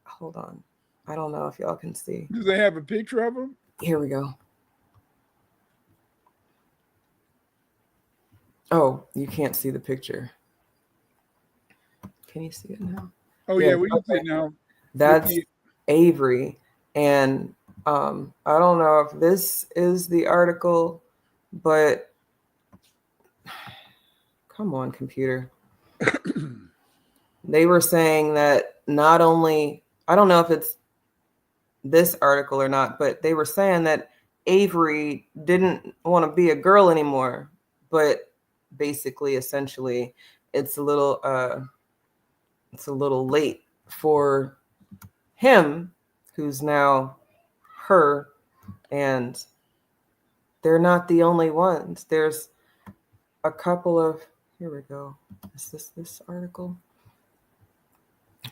hold on. I don't know if y'all can see. Do they have a picture of him? Here we go. Oh, you can't see the picture. Can you see it now? Oh yeah, we can see it now. That's Avery. And I don't know if this is the article, but come on, computer. They were saying that not only, I don't know if it's this article or not, but they were saying that Avery didn't want to be a girl anymore, but basically, essentially, it's a little late for him, who's now her, and they're not the only ones. There's a couple of, here we go. Is this article?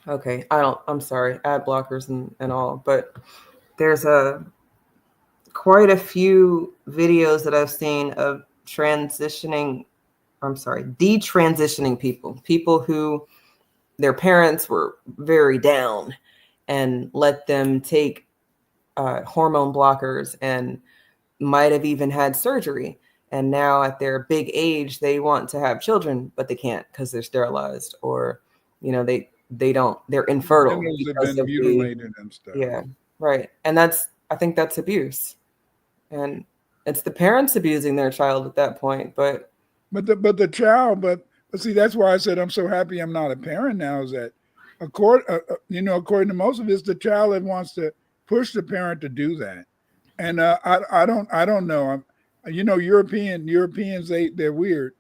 Okay, I'm sorry, ad blockers and all, but there's quite a few videos that I've seen of detransitioning people who their parents were very down and let them take hormone blockers and might have even had surgery. And now at their big age, they want to have children, but they can't because they're sterilized, or, they're infertile. Have been mutilated and stuff. Yeah, right. And I think that's abuse. And it's the parents abusing their child at that point. But see, that's why I said I'm so happy I'm not a parent now, is that according to most of it, it's the child that wants to push the parent to do that. And I don't know. Europeans, they're weird.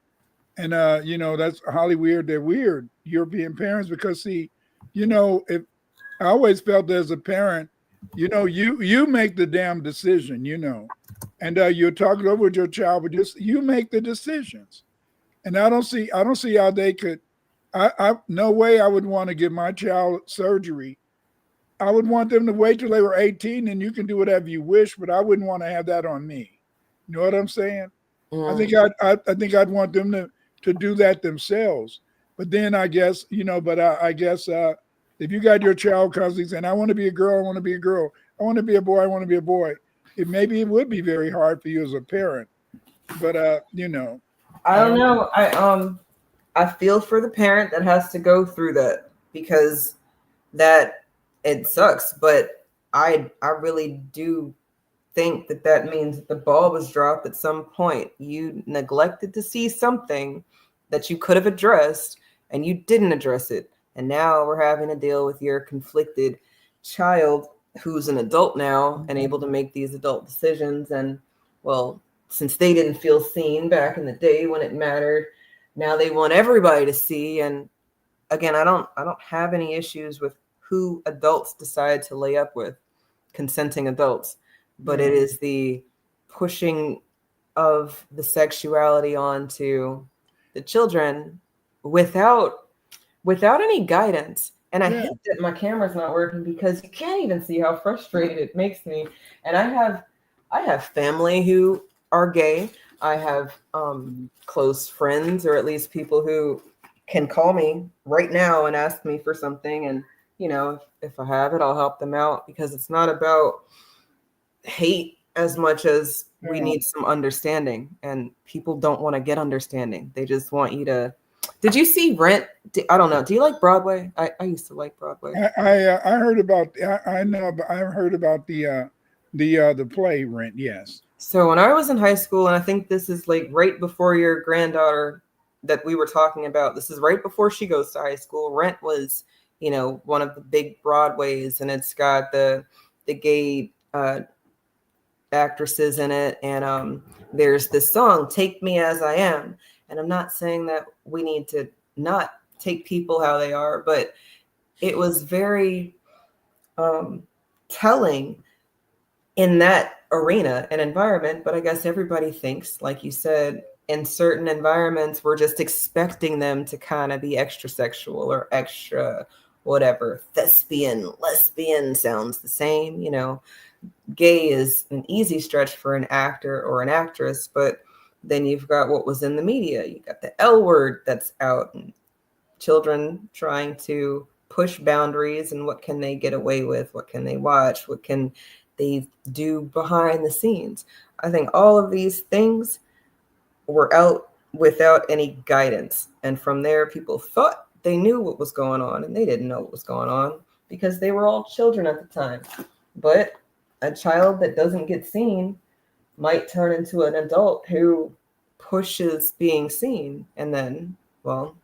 And that's Hollyweird, they're weird, European parents, because see, if I always felt as a parent, you make the damn decision, and you're talking over with your child, but just you make the decisions. And I don't see how they could. I no way I would want to give my child surgery. I would want them to wait till they were 18, and you can do whatever you wish, but I wouldn't want to have that on me. You know what I'm saying? I think I'd want them to do that themselves. But then I guess, I guess if you got your child constantly saying, I want to be a girl, I want to be a girl, I want to be a boy, I want to be a boy, it would be very hard for you as a parent. But I don't know. I feel for the parent that has to go through that, because that it sucks. But I really do think that means that the ball was dropped at some point. You neglected to see something that you could have addressed, and you didn't address it. And now we're having to deal with your conflicted child who's an adult now and able to make these adult decisions. And well, since they didn't feel seen back in the day when it mattered, now they want everybody to see. And again, I don't have any issues with who adults decide to lay up with, consenting adults, but it is the pushing of the sexuality onto the children without any guidance. And I hate that my camera's not working, because you can't even see how frustrated it makes me. And I have family who are gay. I have close friends, or at least people who can call me right now and ask me for something. And, if I have it, I'll help them out, because it's not about hate as much as we need some understanding. And people don't want to get understanding. They just want you to. Did you see Rent? I don't know. Do you like Broadway? I used to like Broadway. I heard about. I heard about the play Rent. Yes. So when I was in high school, and I think this is like right before your granddaughter that we were talking about. This is right before she goes to high school. Rent was, one of the big Broadways, and it's got the gay actresses in it. And there's this song, "Take Me As I Am." And I'm not saying that we need to not take people how they are, but it was very telling in that arena and environment. But I guess everybody thinks, like you said, in certain environments, we're just expecting them to kind of be extra sexual or extra whatever. Thespian, lesbian sounds the same. Gay is an easy stretch for an actor or an actress, but then you've got what was in the media. You got the L word that's out, and children trying to push boundaries and what can they get away with, what can they watch, what can they do behind the scenes. I think all of these things were out without any guidance. And from there, people thought they knew what was going on, and they didn't know what was going on because they were all children at the time. But a child that doesn't get seen might turn into an adult who pushes being seen. And then, well,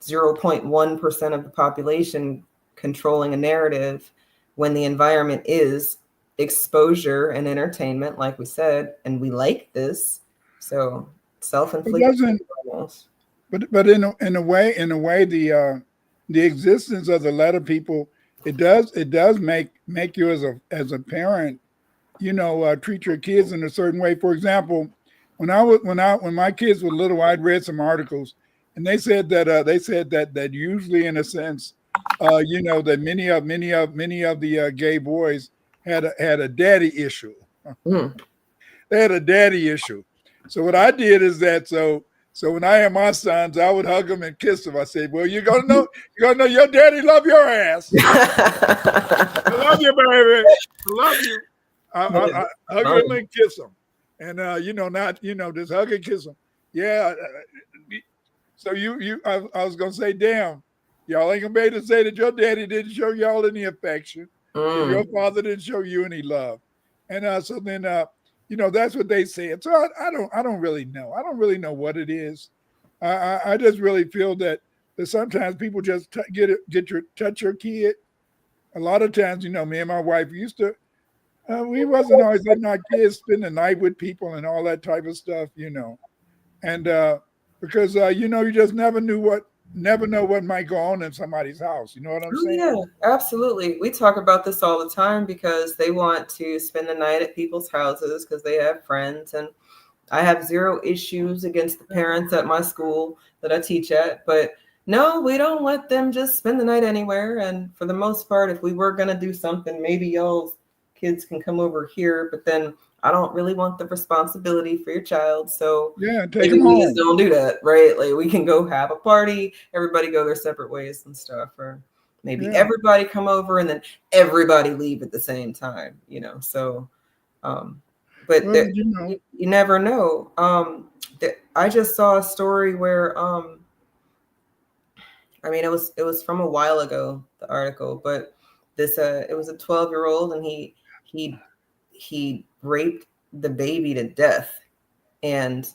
0.1% of the population controlling a narrative when the environment is exposure and entertainment, like we said, and we like this. So self-inflicted. But in a way, the existence of the letter people, it does make you as a parent, treat your kids in a certain way. For example, when my kids were little, I'd read some articles, and they said that usually, in a sense, that many of the gay boys had a daddy issue. They had a daddy issue. So what I did is that so when I had my sons, I would hug them and kiss them. I said, "Well, you're gonna know your daddy love your ass. I love you, baby. I love you. I hug him and kiss him, and just hug and kiss him. Yeah. So I was gonna say, damn, y'all ain't gonna be able to say that your daddy didn't show y'all any affection, your father didn't show you any love, and so then that's what they said. So I don't really know. I don't really know what it is. I just really feel that sometimes people just touch your kid. A lot of times, me and my wife used to. We wasn't always letting our kids spend the night with people and all that type of stuff, and because you just never know what might go on in somebody's house. You know what I'm saying? Yeah, absolutely. We talk about this all the time because they want to spend the night at people's houses because they have friends, and I have zero issues against the parents at my school that I teach at, but no, we don't let them just spend the night anywhere. And for the most part, if we were going to do something, maybe y'all's kids can come over here, but then I don't really want the responsibility for your child. So yeah, take them home. Just don't do that, right? Like we can go have a party, everybody go their separate ways and stuff, or maybe everybody come over and then everybody leave at the same time, So, but you never know. I just saw a story where, it was from a while ago, the article, but it was a 12-year-old and he raped the baby to death, and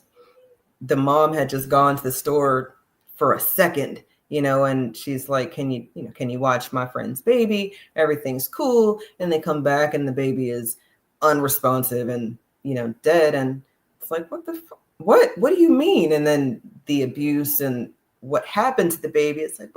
the mom had just gone to the store for a second, and she's like, can you watch my friend's baby? Everything's cool. And they come back and the baby is unresponsive and, dead. And it's like, what do you mean? And then the abuse and what happened to the baby. It's like,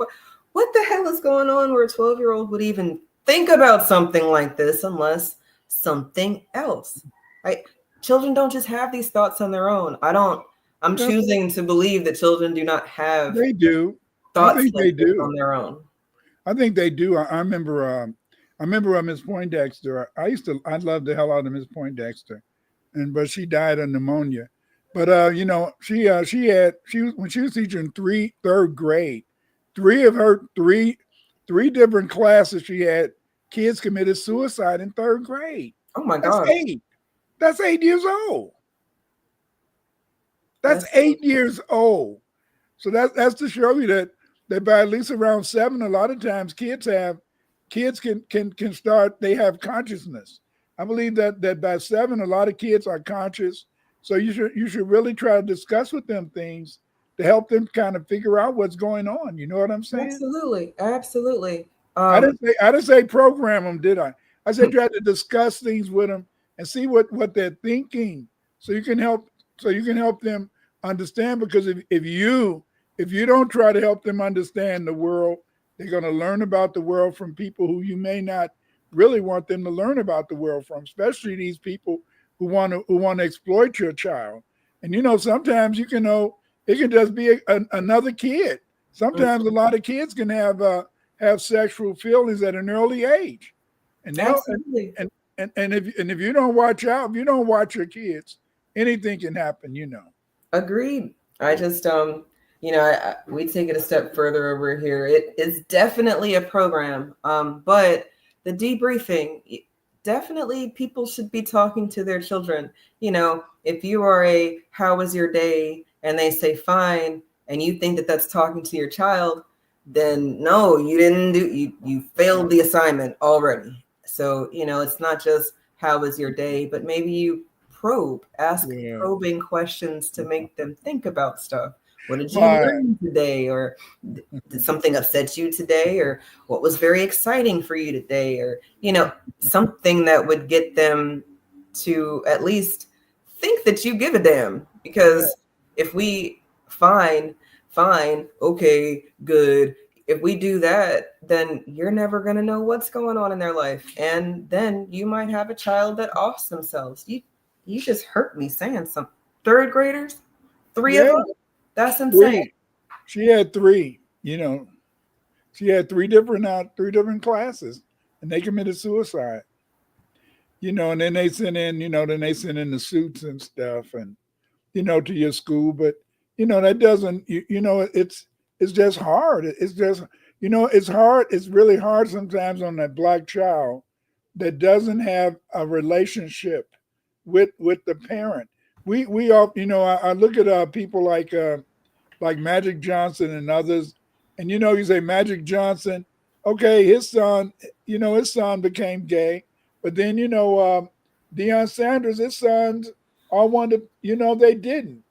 what the hell is going on where a 12-year-old would even think about something like this unless something else, right? Children don't just have these thoughts on their own. I'm choosing to believe that children do not have. They do. Thoughts I think they do on their own. I think they do. I remember Miss Poindexter. I loved the hell out of Miss Poindexter, but she died of pneumonia. But when she was teaching third grade, three different classes she had, kids committed suicide in third grade. Oh my God. That's 8 years old. That's 8 years old. So that's to show you that by at least around 7, a lot of times kids can start, they have consciousness. I believe that by 7, a lot of kids are conscious. So you should really try to discuss with them things to help them kind of figure out what's going on. You know what I'm saying? Absolutely. I didn't say program them, did I? I said try to discuss things with them and see what they're thinking, so you can help them understand. Because if you don't try to help them understand the world, they're going to learn about the world from people who you may not really want them to learn about the world from, especially these people who want to exploit your child. And sometimes it can just be another kid. Sometimes a lot of kids can have sexual feelings at an early age, and if you don't watch out, if you don't watch your kids, anything can happen. Agreed. I just We take it a step further over here. It is definitely a program, but the debriefing, definitely people should be talking to their children. If you are how was your day? And they say fine, and you think that that's talking to your child, then no, you didn't you failed the assignment already. So, it's not just how was your day, but maybe you ask probing questions to make them think about stuff. What did you learn today? Or did something upset you today? Or what was very exciting for you today? Or, something that would get them to at least think that you give a damn. Because if we fine, okay, good. If we do that, then you're never going to know what's going on in their life. And then you might have a child that offs themselves. You just hurt me saying some third graders, 3 of them. That's insane. She had 3, she had three different classes, and they committed suicide. And then they sent in, the suits and stuff, and to your school. But that doesn't, it's just hard. It's just, it's hard. It's really hard sometimes on that Black child that doesn't have a relationship with the parent. We all, I look at people like Magic Johnson and others, and you say Magic Johnson, okay, his son became gay, but then Deion Sanders, his sons all wanted, they didn't,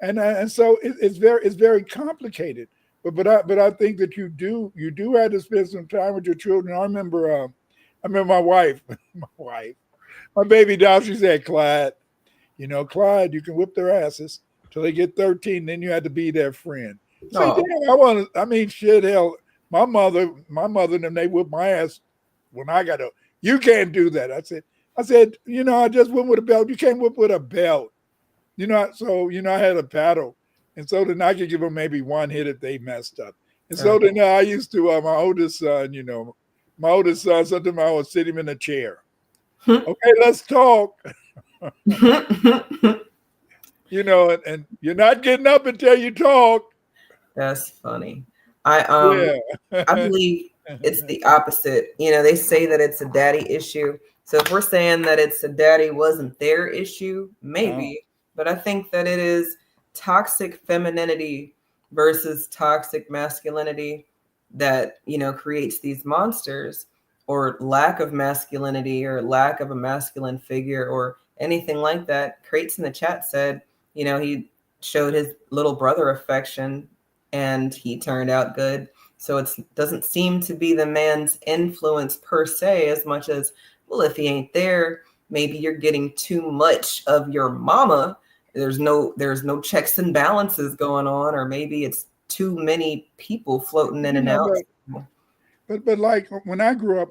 and so it's very complicated. But I think that you do have to spend some time with your children. I remember my wife, my baby doll, she said, Clyde, Clyde, you can whip their asses till they get 13, then you have to be their friend. So shit, hell, my mother and them, they whipped my ass when I got you can't do that. I said, I just went with a belt. You can't whip with a belt. So I had a paddle. And so then I could give them maybe one hit if they messed up. And so then I used to, my oldest son, sometimes I would sit him in a chair. Okay, let's talk. And you're not getting up until you talk. That's funny. I believe it's the opposite. They say that it's a daddy issue. So if we're saying that it's a daddy wasn't their issue, maybe, but I think that it is toxic femininity versus toxic masculinity that, creates these monsters, or lack of masculinity or lack of a masculine figure or anything like that. Crates in the chat said, he showed his little brother affection and he turned out good. So it doesn't seem to be the man's influence per se, as much as, well, if he ain't there, maybe you're getting too much of your mama. There's no checks and balances going on, or maybe it's too many people floating in and out. But like when I grew up,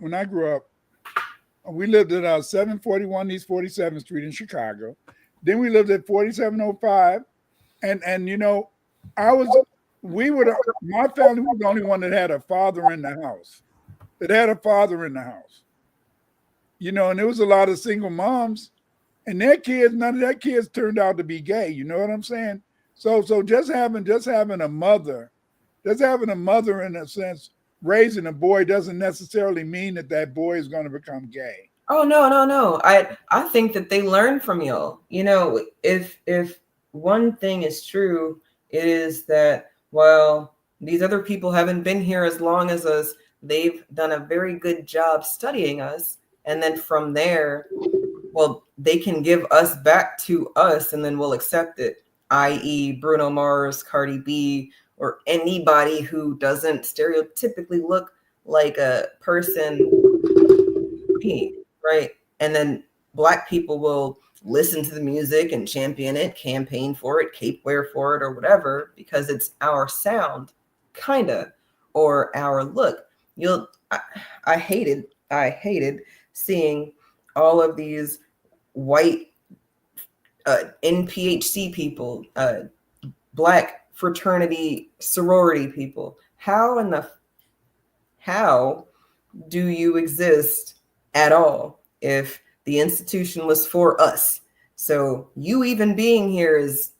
we lived at 741 East 47th Street in Chicago. Then we lived at 4705, and my family was the only one that had a father in the house. And there was a lot of single moms, and their kids, none of their kids turned out to be gay. You know what I'm saying? So just having a mother in a sense, raising a boy doesn't necessarily mean that boy is going to become gay. Oh, no. I think that they learn from y'all. If one thing is true, it is that while these other people haven't been here as long as us, they've done a very good job studying us. And then from there, well, they can give us back to us, and then we'll accept it, i.e. Bruno Mars, Cardi B, or anybody who doesn't stereotypically look like a person, right? And then Black people will listen to the music and champion it, campaign for it, cape wear for it, or whatever, because it's our sound, kinda, or our look. I hated seeing all of these white NPHC people, Black fraternity sorority people. How do you exist at all if the institution was for us? So you even being here is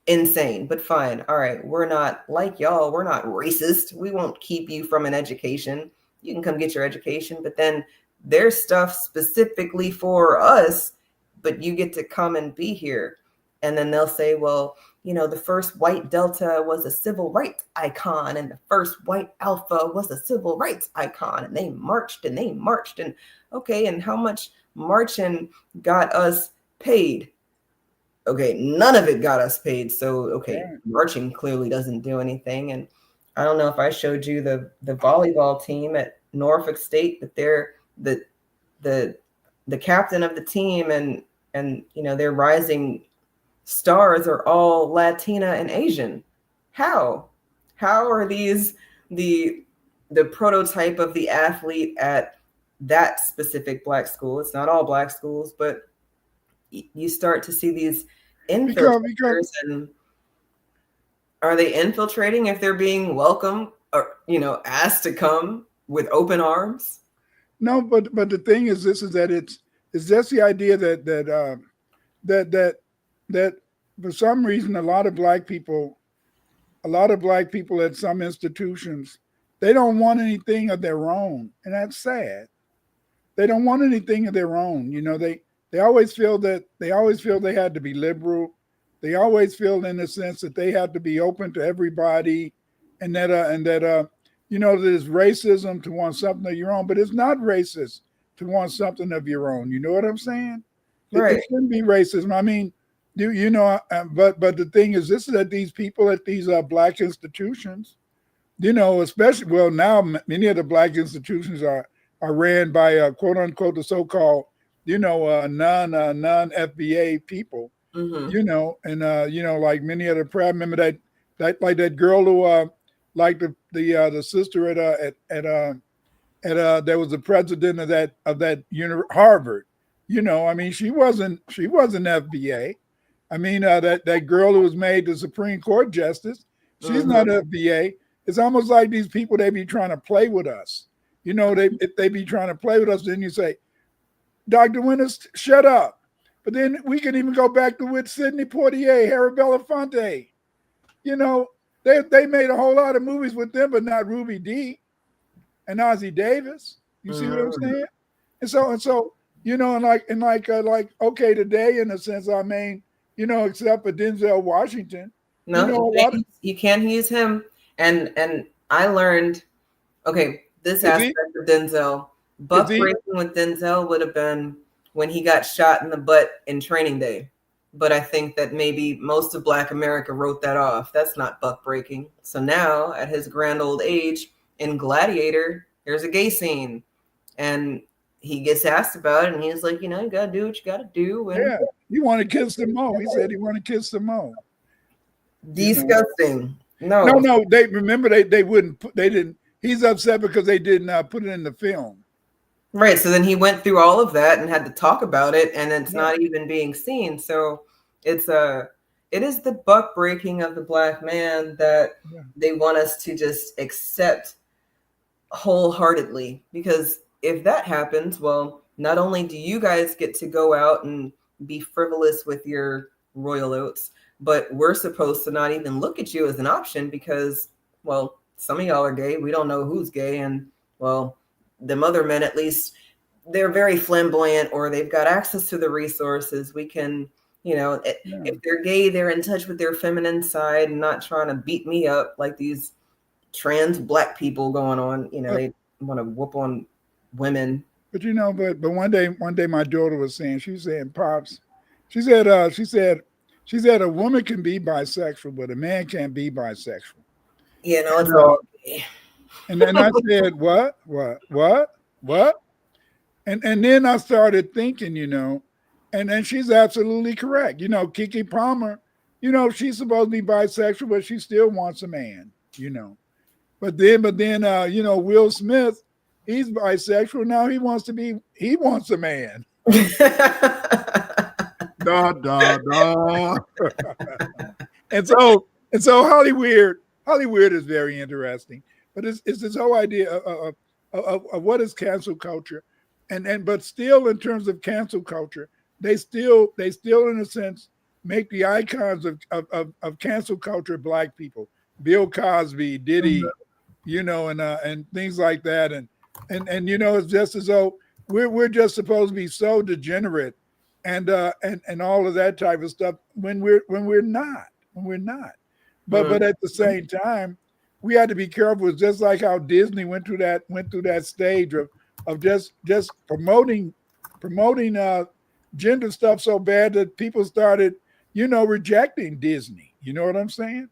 insane, but fine. All right. We're not like y'all. We're not racist. We won't keep you from an education. You can come get your education, but then there's stuff specifically for us, but you get to come and be here. And then they'll say, well, the first white Delta was a civil rights icon, and the first white Alpha was a civil rights icon, and they marched and they marched. And okay, and how much marching got us paid? Okay, none of it got us paid. So, okay, marching clearly doesn't do anything. And I don't know if I showed you the volleyball team at Norfolk State, but they're the captain of the team and their rising stars are all Latina and Asian. How are these the prototype of the athlete at that specific Black school? It's not all Black schools, but you start to see these infiltrators. And are they infiltrating if they're being welcomed or asked to come with open arms? No, but the thing is, that it's just the idea that for some reason a lot of black people at some institutions, they don't want anything of their own, and that's sad. They don't want anything of their own. They always feel they had to be liberal. They always feel in the sense that they have to be open to everybody, and that there's racism to want something of your own, but it's not racist to want something of your own. You know what I'm saying? Right. It shouldn't be racism. I mean, but the thing is, this is that these people at these Black institutions, especially, now many of the Black institutions are ran by quote unquote the so-called non-FBA people. Mm-hmm. Like many of the remember that like that girl who like the sister at there was the president of that Harvard. I mean, she wasn't FBA. I mean, that girl who was made the Supreme Court justice, she's not FBA. It's almost like these people, they be trying to play with us. If they be trying to play with us, then you say, Dr. Winters, shut up. But then we can even go back to with Sidney Poitier, Harry Belafonte. They made a whole lot of movies with them, but not Ruby Dee and Ozzie Davis. You see what I'm saying? And so okay, today in a sense, I mean, except for Denzel Washington. No, you can't use him. And I learned, this aspect of Denzel, buck breaking with Denzel would have been when he got shot in the butt in Training Day. But I think that maybe most of Black America wrote that off. That's not buck breaking. So now at his grand old age in Gladiator, there's a gay scene and he gets asked about it and he's like, you got to do what you got to do. And you want to kiss the Mo. He said he want to kiss the Mo. Disgusting. No, they remember they didn't. He's upset because they didn't put it in the film. Right. So then he went through all of that and had to talk about it, and it's not even being seen. So it is the buck breaking of the Black man that they want us to just accept wholeheartedly. Because if that happens, well, not only do you guys get to go out and be frivolous with your royal oats, but we're supposed to not even look at you as an option because, well, some of y'all are gay. We don't know who's gay. And, well, them other men, at least, they're very flamboyant or they've got access to the resources. We can, if they're gay, they're in touch with their feminine side and not trying to beat me up like these trans Black people going on. They want to whoop on women. But but one day my daughter was saying, she was saying, Pops, she said a woman can be bisexual, but a man can't be bisexual. It's all. And then I said, what? And then I started thinking, and then she's absolutely correct. Kiki Palmer, she's supposed to be bisexual, but she still wants a man, But then, Will Smith, he's bisexual. Now he wants a man. And so Hollyweird is very interesting, but it's this whole idea of what is cancel culture, but still in terms of cancel culture, they still in a sense, make the icons of cancel culture black people, Bill Cosby, Diddy, and things like that, and it's just as though we're just supposed to be so degenerate, and all of that type of stuff when we're not. But at the same time, we had to be careful. It's just like how Disney went through that stage of just promoting gender stuff so bad that people started rejecting Disney. You know what I'm saying?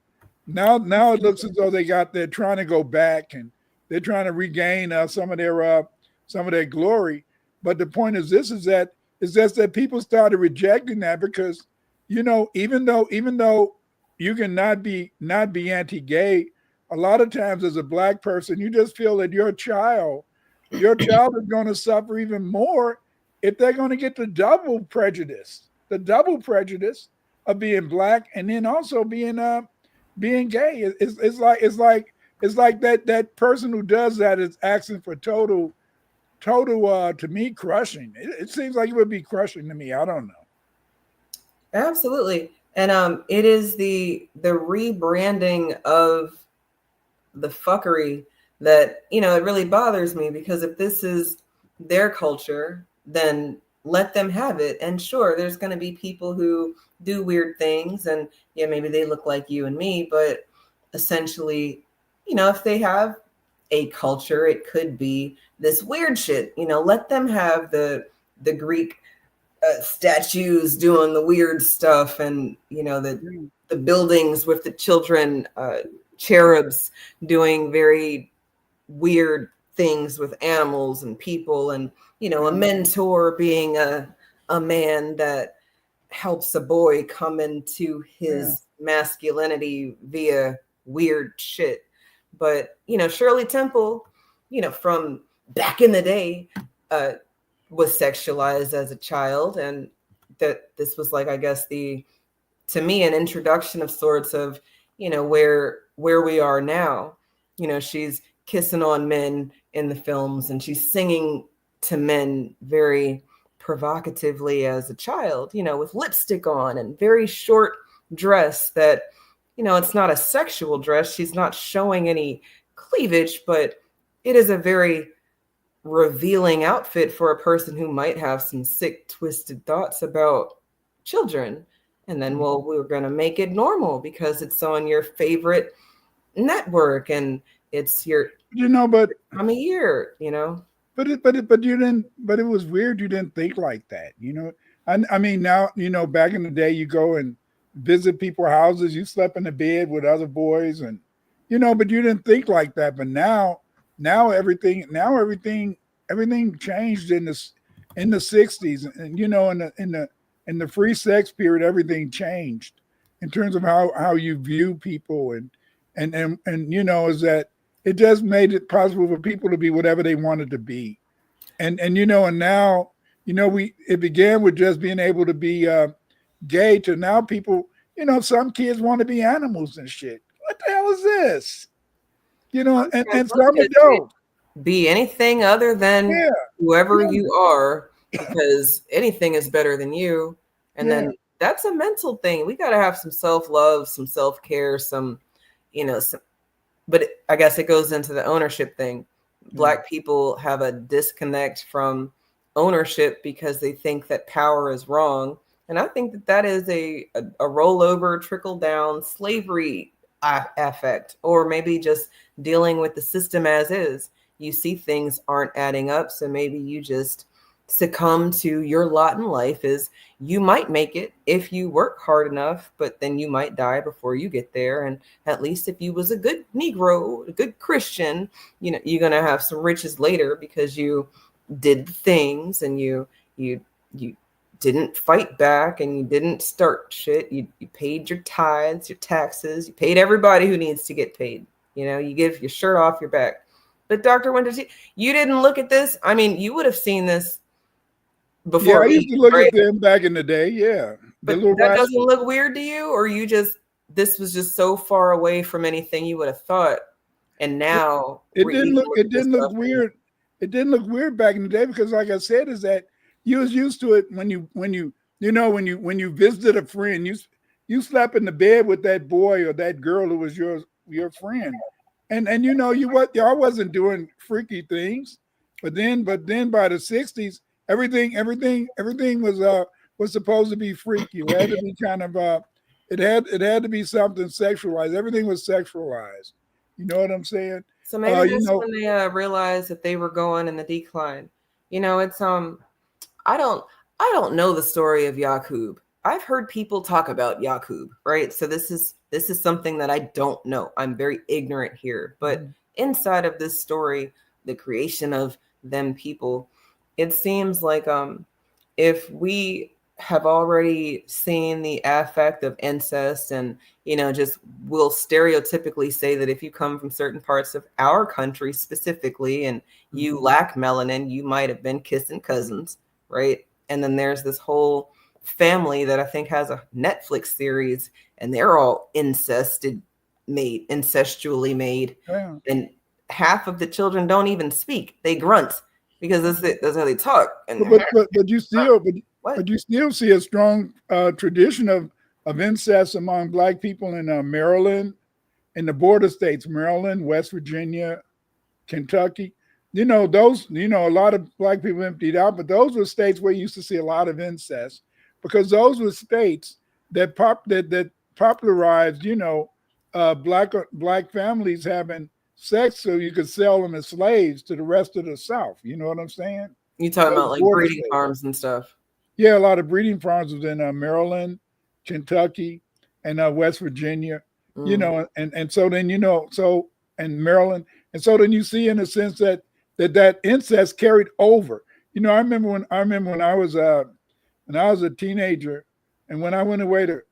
Now it looks as though they're trying to go back and they're trying to regain some of their glory. But the point is is just that people started rejecting that because even though you can not be anti-gay, a lot of times as a black person you just feel that your child is going to suffer even more if they're going to get the double prejudice of being black and then also being gay. It's like that person who does that is asking for total to me crushing. It seems like it would be crushing to me. I don't know. Absolutely. And it is the rebranding of the fuckery that it really bothers me, because if this is their culture, then let them have it. And sure, there's going to be people who do weird things, and maybe they look like you and me, but essentially, if they have a culture, it could be this weird shit. Let them have the Greek statues doing the weird stuff, and the buildings with the children, cherubs doing very weird things with animals and people, and a mentor being a man that helps a boy come into his masculinity via weird shit. But Shirley Temple, from back in the day, was sexualized as a child, and that this was like, I guess, to me, an introduction of sorts of where we are now. She's kissing on men in the films, and she's singing to men very provocatively as a child, with lipstick on and very short dress that, it's not a sexual dress. She's not showing any cleavage, but it is a very revealing outfit for a person who might have some sick, twisted thoughts about children. And then, we're going to make it normal because it's on your favorite network and it's your, but time of year, But it was weird. You didn't think like that, I mean, now, back in the day, you go and visit people's houses, you slept in the bed with other boys and, but you didn't think like that. But now everything changed in the 60s, and, in the free sex period, everything changed in terms of how you view people and is that it just made it possible for people to be whatever they wanted to be. And now, it began with just being able to be gay to now people, some kids want to be animals and shit. What the hell is this? And some adults. Be anything other than whoever you are, because anything is better than you. And then that's a mental thing. We got to have some self-love, some self-care, but I guess it goes into the ownership thing. Black people have a disconnect from ownership because they think that power is wrong. And I think that is a rollover, trickle down slavery affect, or maybe just dealing with the system as is. You see things aren't adding up. So maybe you just succumb to your lot in life is you might make it if you work hard enough, but then you might die before you get there. And at least if you was a good Negro, a good Christian, you're going to have some riches later because you did things and you didn't fight back and you didn't start shit. You paid your tithes, your taxes, you paid everybody who needs to get paid. You give your shirt off your back. But Dr. Winters, you didn't look at this. I mean, you would have seen this before. Yeah, I used to look at them back in the day. Yeah. But that doesn't look weird to you? Or this was just so far away from anything you would have thought. And now it didn't look weird. It didn't look weird back in the day because, like I said, is that you was used to it when you when you visited a friend, you slept in the bed with that boy or that girl who was your friend, and y'all wasn't doing freaky things, but then by the 60s, everything was supposed to be freaky. It had to be kind of it had to be something sexualized. Everything was sexualized. You know what I'm saying? So maybe that's when they realized that they were going in the decline. It's I don't know the story of Yakub. I've heard people talk about Yakub, right? So this is something that I don't know. I'm very ignorant here. But inside of this story, the creation of them people, it seems like if we have already seen the affect of incest, and just will stereotypically say that if you come from certain parts of our country specifically and you lack melanin, you might have been kissing cousins, right? And then there's this whole family that I think has a Netflix series, and they're all incestually made, and half of the children don't even speak; they grunt because that's how they talk. And but you still see a strong tradition of incest among Black people in Maryland, in the border states, Maryland, West Virginia, Kentucky. A lot of Black people emptied out, but those were states where you used to see a lot of incest, because those were states that popularized, Black families having sex so you could sell them as slaves to the rest of the South. You know what I'm saying? You talking about like breeding farms and stuff? Yeah, a lot of breeding farms was in Maryland, Kentucky, and West Virginia. And so then and Maryland, and so then you see in a sense that incest carried over. I remember when I was a teenager, and when I went away to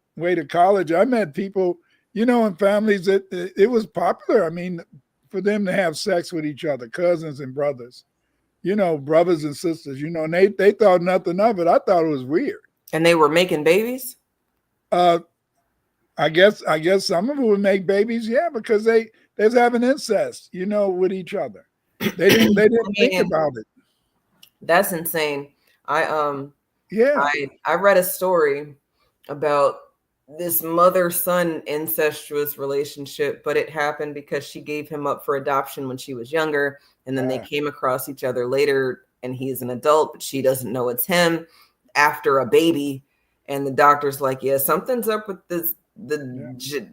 college, I met people, in families that it was popular. I mean, for them to have sex with each other, cousins and brothers, brothers and sisters, and they thought nothing of it. I thought it was weird. And they were making babies? I guess some of them would make babies, yeah, because they was having incest, with each other. They didn't think about it. That's insane. I read a story about this mother-son incestuous relationship, but it happened because she gave him up for adoption when she was younger, and then they came across each other later, and he's an adult, but she doesn't know it's him after a baby, and the doctor's like, yeah, something's up with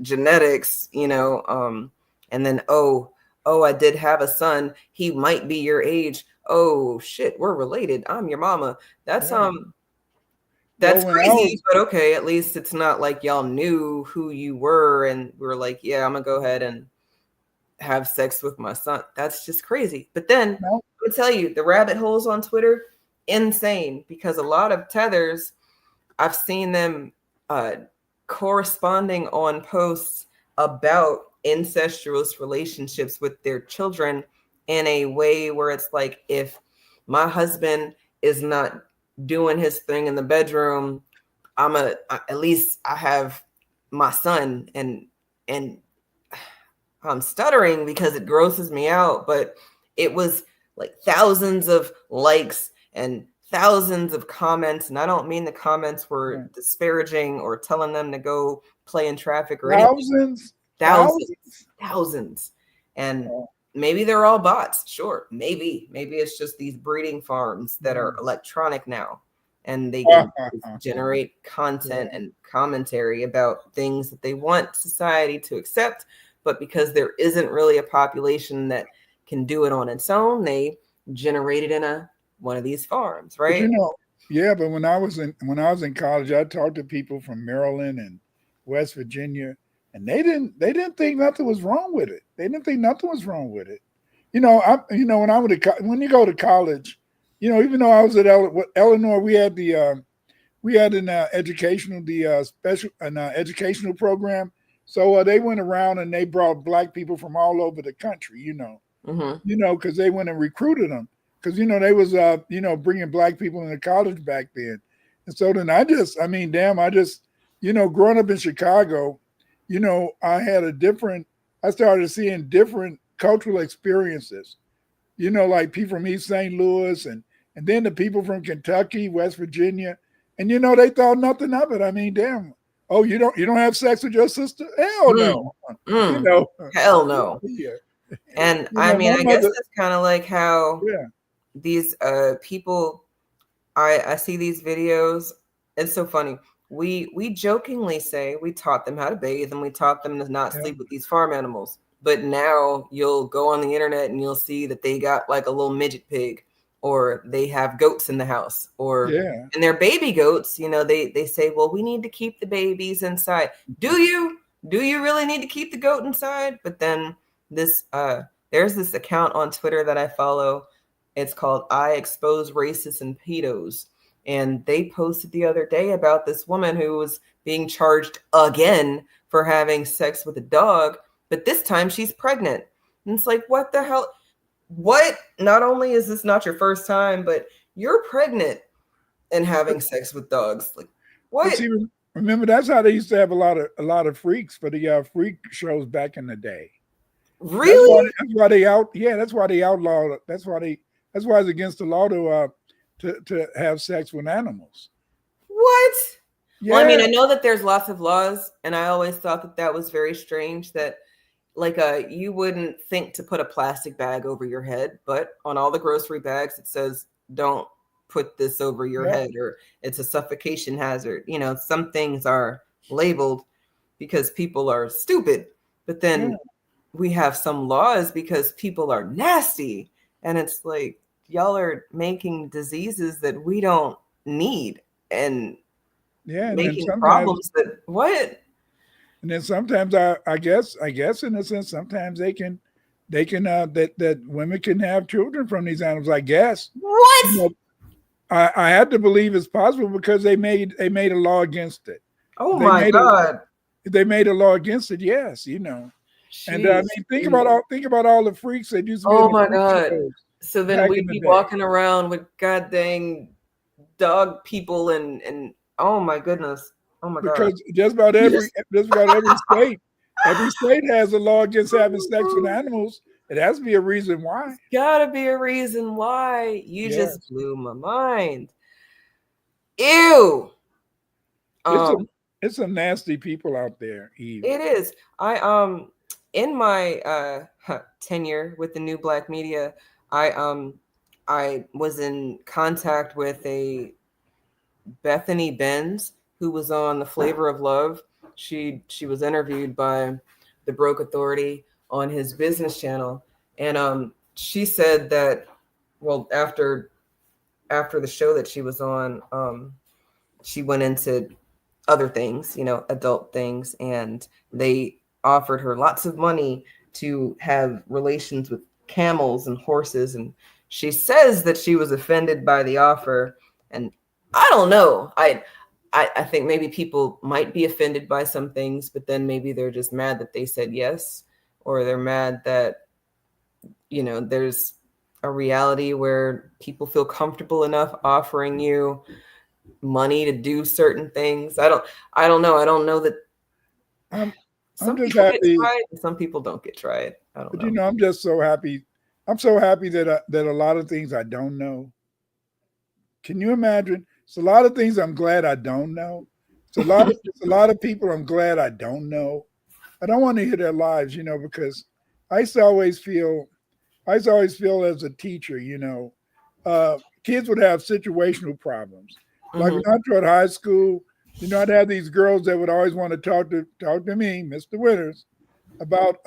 genetics, and then I did have a son, he might be your age. Oh shit, we're related, I'm your mama. That's crazy, but okay, at least it's not like y'all knew who you were and we were like, yeah, I'm gonna go ahead and have sex with my son. That's just crazy. But then let me tell you, the rabbit holes on Twitter, insane, because a lot of tethers, I've seen them corresponding on posts about incestuous relationships with their children in a way where it's like, if my husband is not doing his thing in the bedroom, at least I have my son, and I'm stuttering because it grosses me out, but it was like thousands of likes and thousands of comments, and I don't mean the comments were disparaging or telling them to go play in traffic or anything. Thousands. And maybe they're all bots. Sure. Maybe it's just these breeding farms that are electronic now, and they can generate content and commentary about things that they want society to accept. But because there isn't really a population that can do it on its own, they generate it in one of these farms, right? But when I was in college, I talked to people from Maryland and West Virginia, and they didn't think nothing was wrong with it. They didn't think nothing was wrong with it. When you go to college, even though I was at Illinois, we had an educational program. So they went around and they brought Black people from all over the country, because they went and recruited them. Because, they was, bringing Black people into college back then. And so then I growing up in Chicago, I started seeing different cultural experiences, like people from East St. Louis and then the people from Kentucky, West Virginia. and they thought nothing of it. I mean, damn. Oh, you don't have sex with your sister? Hell no. Hell no. Yeah. And I mean, I guess it's kind of like how yeah. these people, I see these videos. It's so funny. We jokingly say we taught them how to bathe and we taught them to not sleep with these farm animals. But now you'll go on the internet and you'll see that they got like a little midget pig, or they have goats in the house, or and they're baby goats. They say, well, we need to keep the babies inside. Do you really need to keep the goat inside? But then there's this account on Twitter that I follow. It's called I Expose Racists and Pedos. And they posted the other day about this woman who was being charged again for having sex with a dog, but this time she's pregnant. And it's like, what the hell? What? Not only is this not your first time, but you're pregnant and having sex with dogs. Like, what? See, remember, that's how they used to have a lot of freaks for the freak shows back in the day. Really? That's why they outlawed. That's why it's against the law to have sex with animals. What? Yeah. Well, I mean, I know that there's lots of laws, and I always thought that was very strange that you wouldn't think to put a plastic bag over your head, but on all the grocery bags, it says, don't put this over your head, or it's a suffocation hazard. Some things are labeled because people are stupid, but then we have some laws because people are nasty. And it's like, y'all are making diseases that we don't need and making problems that what? And then sometimes I guess in a sense, sometimes they can that women can have children from these animals. I guess. What? I had to believe it's possible because they made a law against it. Oh my God. They made a law against it. Yes, Jeez, and I mean, think about all the freaks that used to be. Oh my God. So then we'd be walking around with goddamn dog people and oh my goodness. Oh my God. Because just about every state has a law against having sex with animals. It has to be a reason why. Gotta be a reason why. You just blew my mind. Ew. It's some nasty people out there, Eve. It is. I in my tenure with the New Black Media, I was in contact with a Bethany Benz who was on The Flavor of Love. She was interviewed by the Broke Authority on his business channel, and she said that after the show that she was on, she went into other things, adult things, and they offered her lots of money to have relations with camels and horses, and she says that she was offended by the offer. And I don't know. I think maybe people might be offended by some things, but then maybe they're just mad that they said yes, or they're mad that there's a reality where people feel comfortable enough offering you money to do certain things. I don't know. I don't know that. Some people get tried and some people don't get tried. I don't know. I'm just so happy. I'm so happy that a lot of things I don't know. Can you imagine? It's a lot of things I'm glad I don't know. It's a lot of people I'm glad I don't know. I don't want to hear their lives, because I used to always feel as a teacher, kids would have situational problems. Like when I taught high school, I'd have these girls that would always want to talk to me, Mr. Winters, about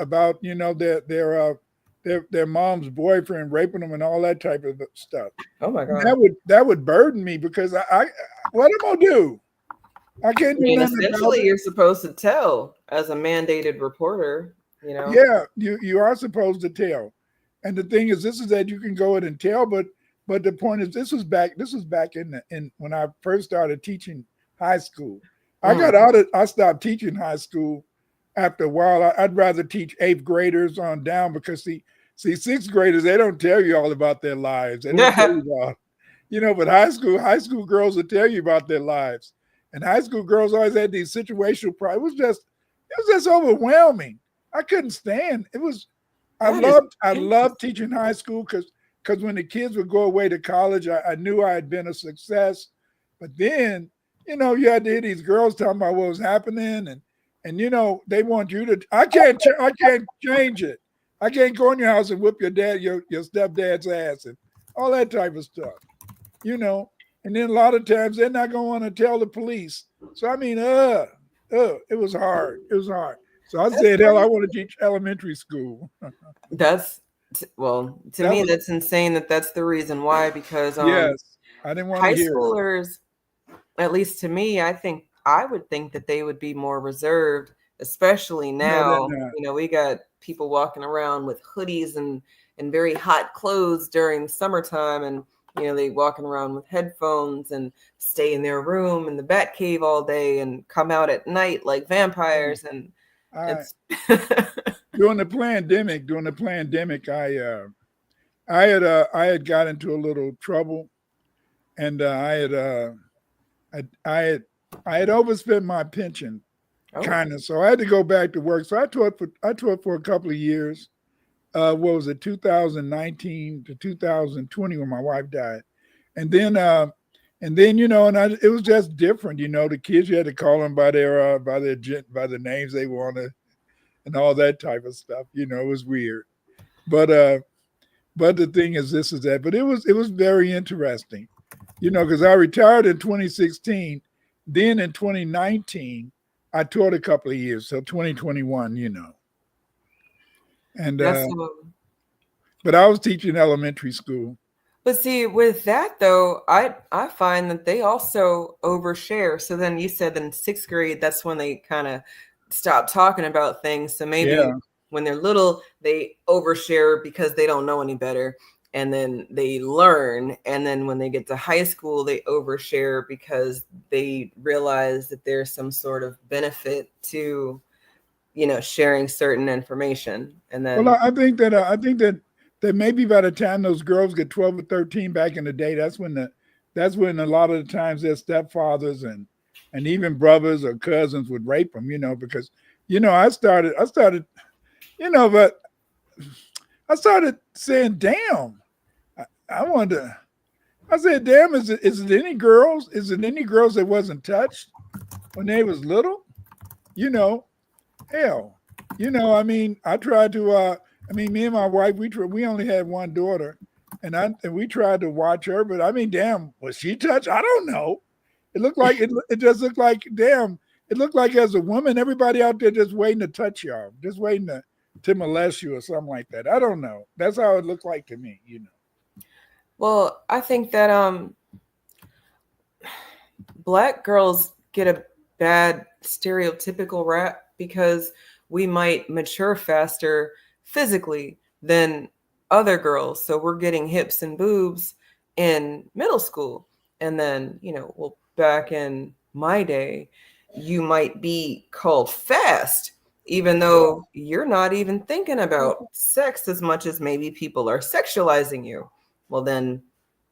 their mom's boyfriend raping them and all that type of stuff. Oh my God. That would burden me because I what am I gonna do? I can't do nothing. Essentially, you're supposed to tell as a mandated reporter, Yeah, you are supposed to tell. And the thing is, this is that you can go in and tell, but the point is, this was back in when I first started teaching high school. I stopped teaching high school after a while. I'd rather teach 8th graders on down because see 6th graders, they don't tell you all about their lives. They don't tell you about, but high school girls will tell you about their lives. And high school girls always had these situational problems. It was just overwhelming. I couldn't stand. I loved teaching high school because when the kids would go away to college, I knew I had been a success. But then you had to hear these girls talking about what was happening, and they want you to. I can't change it. I can't go in your house and whip your stepdad's ass and all that type of stuff. And then a lot of times they're not gonna want to tell the police. So I mean, it was hard. It was hard. So I said, hell, I want to teach elementary school. To me, that's insane that's the reason why, because yes, I didn't want to hear high schoolers, at least to me, I would think that they would be more reserved, especially now. We got people walking around with hoodies and very hot clothes during summertime, and they walking around with headphones and stay in their room in the bat cave all day and come out at night like vampires. And it's during the pandemic, I had got into a little trouble, and I had overspent my pension, kind of. So I had to go back to work. So I taught for a couple of years. What was it, 2019 to 2020 when my wife died, and then it was just different. The kids, you had to call them by their names they wanted, and all that type of stuff. It was weird, but the thing is, this is that. But it was very interesting, because I retired in 2016. Then in 2019, I taught a couple of years, so 2021, and but I was teaching elementary school. But see, with that though, I find that they also overshare. So then you said that in 6th grade, that's when they kind of stop talking about things. So maybe when they're little, they overshare because they don't know any better. And then they learn. And then when they get to high school, they overshare because they realize that there's some sort of benefit to, sharing certain information. And then, well, I think that maybe by the time those girls get 12 or 13 back in the day, that's when a lot of the times their stepfathers and even brothers or cousins would rape them, because, I started, but I started saying, damn, I said, damn, is it any girls? Is it any girls that wasn't touched when they was little? Hell, I tried to, me and my wife, we only had one daughter, and we tried to watch her, but damn, was she touched? I don't know. It looked like, it just looked like, damn, it looked like as a woman, everybody out there just waiting to touch y'all, just waiting to molest you or something like that. I don't know. That's how it looked like to me, Well, I think that Black girls get a bad stereotypical rap because we might mature faster physically than other girls. So we're getting hips and boobs in middle school. And then, back in my day, you might be called fast, even though you're not even thinking about sex as much as maybe people are sexualizing you. Well, then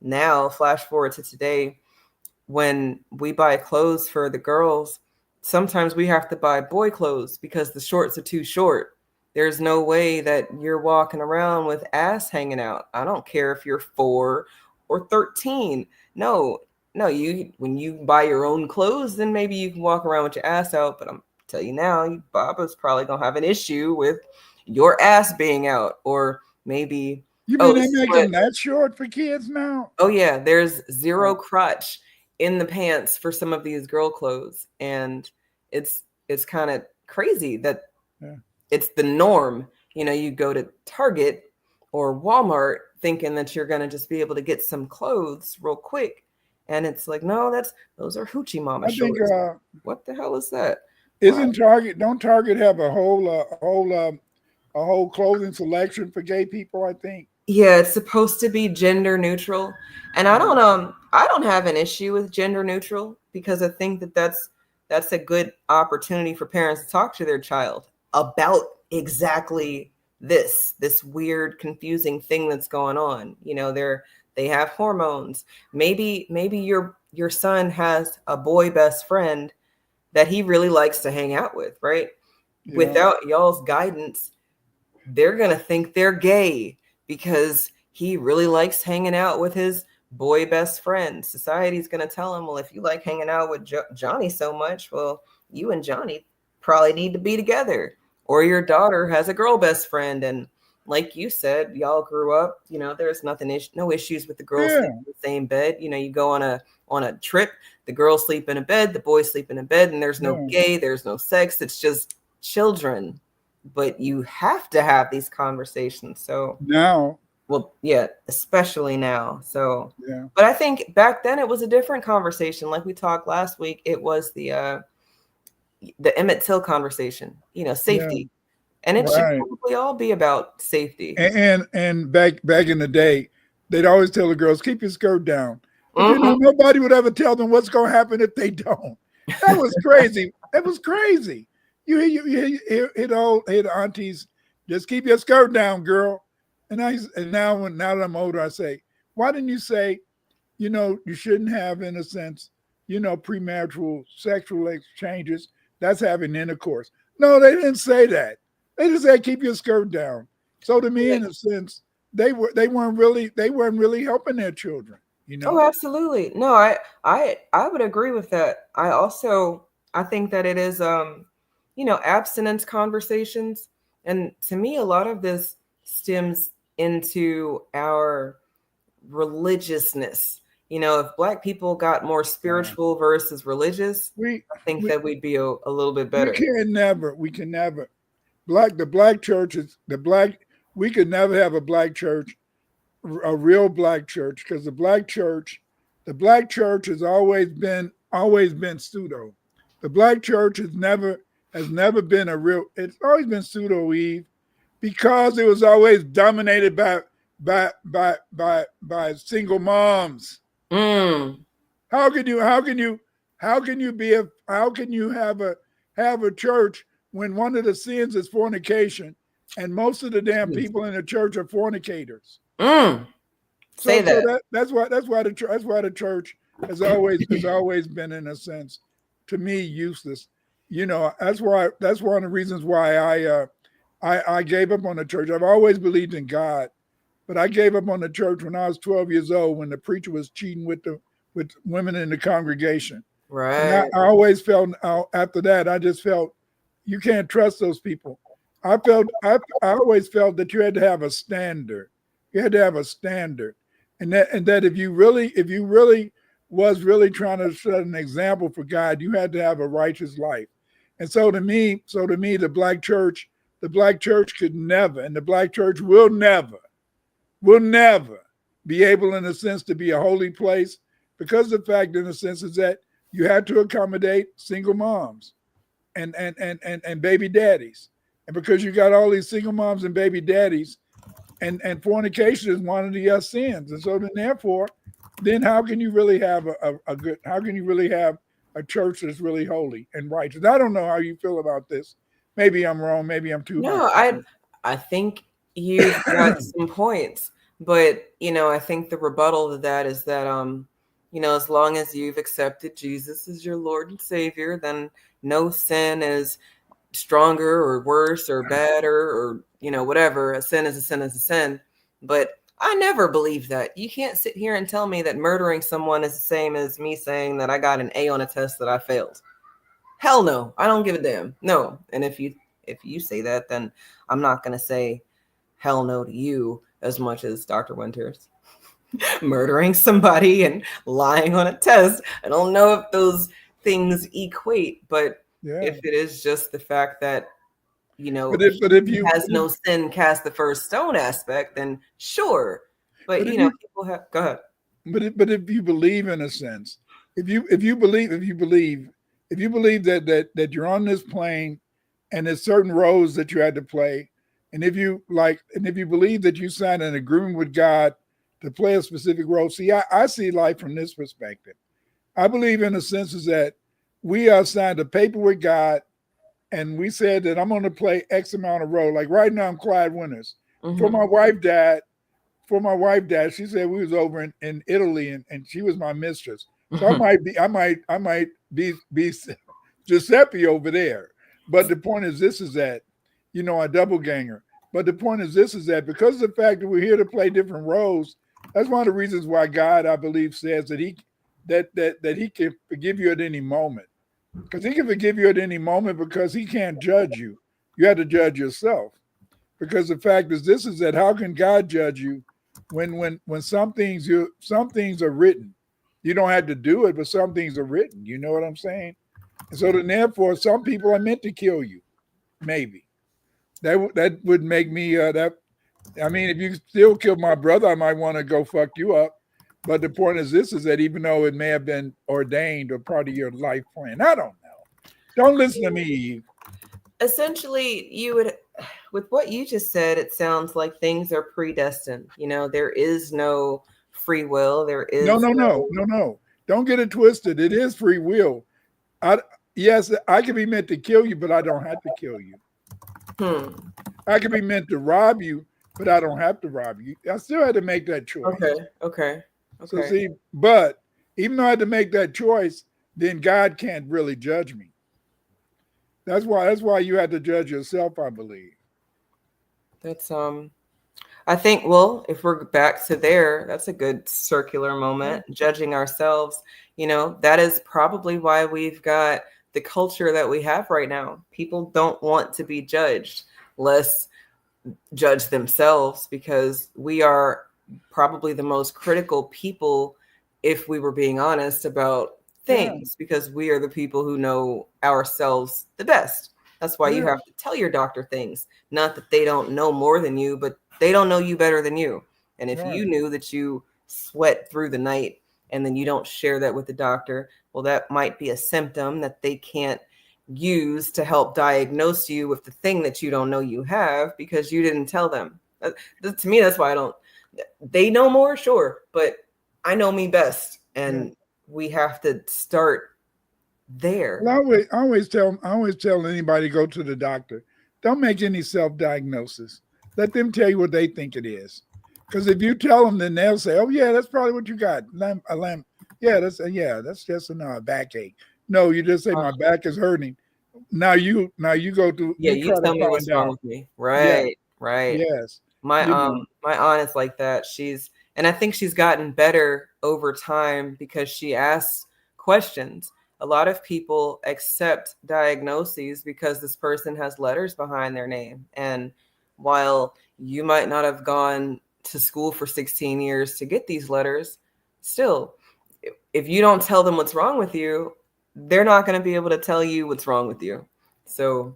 now flash forward to today, when we buy clothes for the girls, sometimes we have to buy boy clothes because the shorts are too short. There's no way that you're walking around with ass hanging out. I don't care if you're 4 or 13. No, when you buy your own clothes, then maybe you can walk around with your ass out. But I'm tell you now, Baba's probably gonna have an issue with your ass being out, or maybe. You mean they make them that short for kids now? Oh yeah, there's zero crotch in the pants for some of these girl clothes, and it's kind of crazy that it's the norm. You go to Target or Walmart thinking that you're going to just be able to get some clothes real quick, and it's like, no, those are hoochie mama shorts. What the hell is that? Isn't Target? Don't Target have a whole clothing selection for gay people? I think. Yeah, it's supposed to be gender neutral, and I don't have an issue with gender neutral because I think that that's a good opportunity for parents to talk to their child about exactly this weird, confusing thing that's going on. They have hormones. Maybe your son has a boy best friend that he really likes to hang out with, right? Yeah. Without y'all's guidance, they're gonna think they're gay because he really likes hanging out with his boy best friend. Society's going to tell him, well, if you like hanging out with Johnny so much, well, you and Johnny probably need to be together. Or your daughter has a girl best friend, and like you said, y'all grew up, there's no issues with the girls sleeping in the same bed. You go on a trip, the girls sleep in a bed, the boys sleep in a bed, and there's no gay, there's no sex. It's just children. But you have to have these conversations. So now, well, yeah, especially now. So, yeah. But I think back then it was a different conversation. Like we talked last week, it was the Emmett Till conversation, safety. And it should probably all be about safety. And back in the day, they'd always tell the girls, keep your skirt down. But nobody would ever tell them what's going to happen if they don't. That was crazy. That was crazy. You hit aunties, just keep your skirt down, girl. And now that I'm older, I say, why didn't you say, you shouldn't have, in a sense, premarital sexual exchanges. That's having intercourse. No, they didn't say that. They just said keep your skirt down. So to me, in a sense, they weren't really helping their children. Oh, absolutely. No, I would agree with that. I think that it is abstinence conversations. And to me, a lot of this stems into our religiousness. If Black people got more spiritual versus religious, I think that we'd be a little bit better. We can never. The Black churches, we could never have a Black church, a real Black church, because the Black church has always been pseudo. The Black church has never been a real. It's always been pseudo, Eve, because it was always dominated by single moms. How can you have a church when one of the sins is fornication, and most of the damn people in the church are fornicators? Say that. That's why the church has always been, in a sense, to me, useless. That's one of the reasons why I gave up on the church. I've always believed in God, but I gave up on the church when I was 12 years old, when the preacher was cheating with women in the congregation. Right. And I always felt, after that, I just felt you can't trust those people. I always felt that you had to have a standard. You had to have a standard, and that if you really was trying to set an example for God, you had to have a righteous life. And so to me, the Black church could never, and the Black church will never be able, in a sense, to be a holy place, because the fact, in a sense, is that you had to accommodate single moms and baby daddies. And because you got all these single moms and baby daddies, and fornication is one of the sins. And so then therefore, then how can you really have a church that's really holy and righteous? I don't know how you feel about this. Maybe I'm wrong. Maybe I'm too. No, I think you've got some points, but I think the rebuttal to that is that as long as you've accepted Jesus as your Lord and Savior, then no sin is stronger or worse or better or whatever. A sin is a sin is a sin. But I never believed that. You can't sit here and tell me that murdering someone is the same as me saying that I got an A on a test that I failed. Hell no. I don't give a damn. No. And if you say that, then I'm not going to say hell no to you as much as Dr. Winters. Murdering somebody and lying on a test. I don't know if those things equate, but if it is just the fact that if no sin cast the first stone aspect, then sure. But people have, go ahead. But if you believe, in a sense, if you believe that you're on this plane and there's certain roles that you had to play, and if you believe that you signed an agreement with God to play a specific role, see, I see life from this perspective. I believe, in a sense, is that we are signed a paper with God, and we said that I'm going to play X amount of role. Like right now, I'm Clyde Winters. For my wife dad, she said we was over in Italy, and she was my mistress. So I might be Giuseppe over there. But the point is this, is that, a double ganger. But the point is this, is that because of the fact that we're here to play different roles, That's one of the reasons why God, I believe, says that he can forgive you at any moment. Because he can forgive you at any moment because he can't judge you. You have to judge yourself. Because the fact is this is that how can God judge you when some things are written? You don't have to do it, but some things are written. You know what I'm saying? And so then therefore some people are meant to kill you. Maybe. That would make me if you still kill my brother, I might want to go fuck you up. But the point is this is that even though it may have been ordained or part of your life plan, I don't know. Don't listen to me, Eve. Essentially, you would, with what you just said, it sounds like things are predestined. There is no free will. There is no. Don't get it twisted. It is free will. Yes, I can be meant to kill you, but I don't have to kill you. I can be meant to rob you, but I don't have to rob you. I still had to make that choice. Okay. So see, but even though I had to make that choice, then God can't really judge me. That's why you had to judge yourself, I believe. That's I think, well, if we're back to there, that's a good circular moment, judging ourselves. That is probably why we've got the culture that we have right now. People don't want to be judged, less judge themselves, because we are probably the most critical people, if we were being honest about things, because we are the people who know ourselves the best. That's why you have to tell your doctor things. Not that they don't know more than you, but they don't know you better than you. And if you knew that you sweat through the night and then you don't share that with the doctor, well, that might be a symptom that they can't use to help diagnose you with the thing that you don't know you have because you didn't tell them. To me, that's why they know more, sure, but I know me best. And we have to start there. Well, I always tell anybody to go to the doctor. Don't make any self-diagnosis. Let them tell you what they think it is. Because if you tell them, then they'll say, "Oh yeah, that's probably what you got." That's just a backache. No, you just say my back is hurting. Now you go to you tell me what's wrong with me. Right. Yes. My aunt is like that. And I think she's gotten better over time because she asks questions. A lot of people accept diagnoses because this person has letters behind their name. And while you might not have gone to school for 16 years to get these letters, still, if you don't tell them what's wrong with you, they're not going to be able to tell you what's wrong with you. So,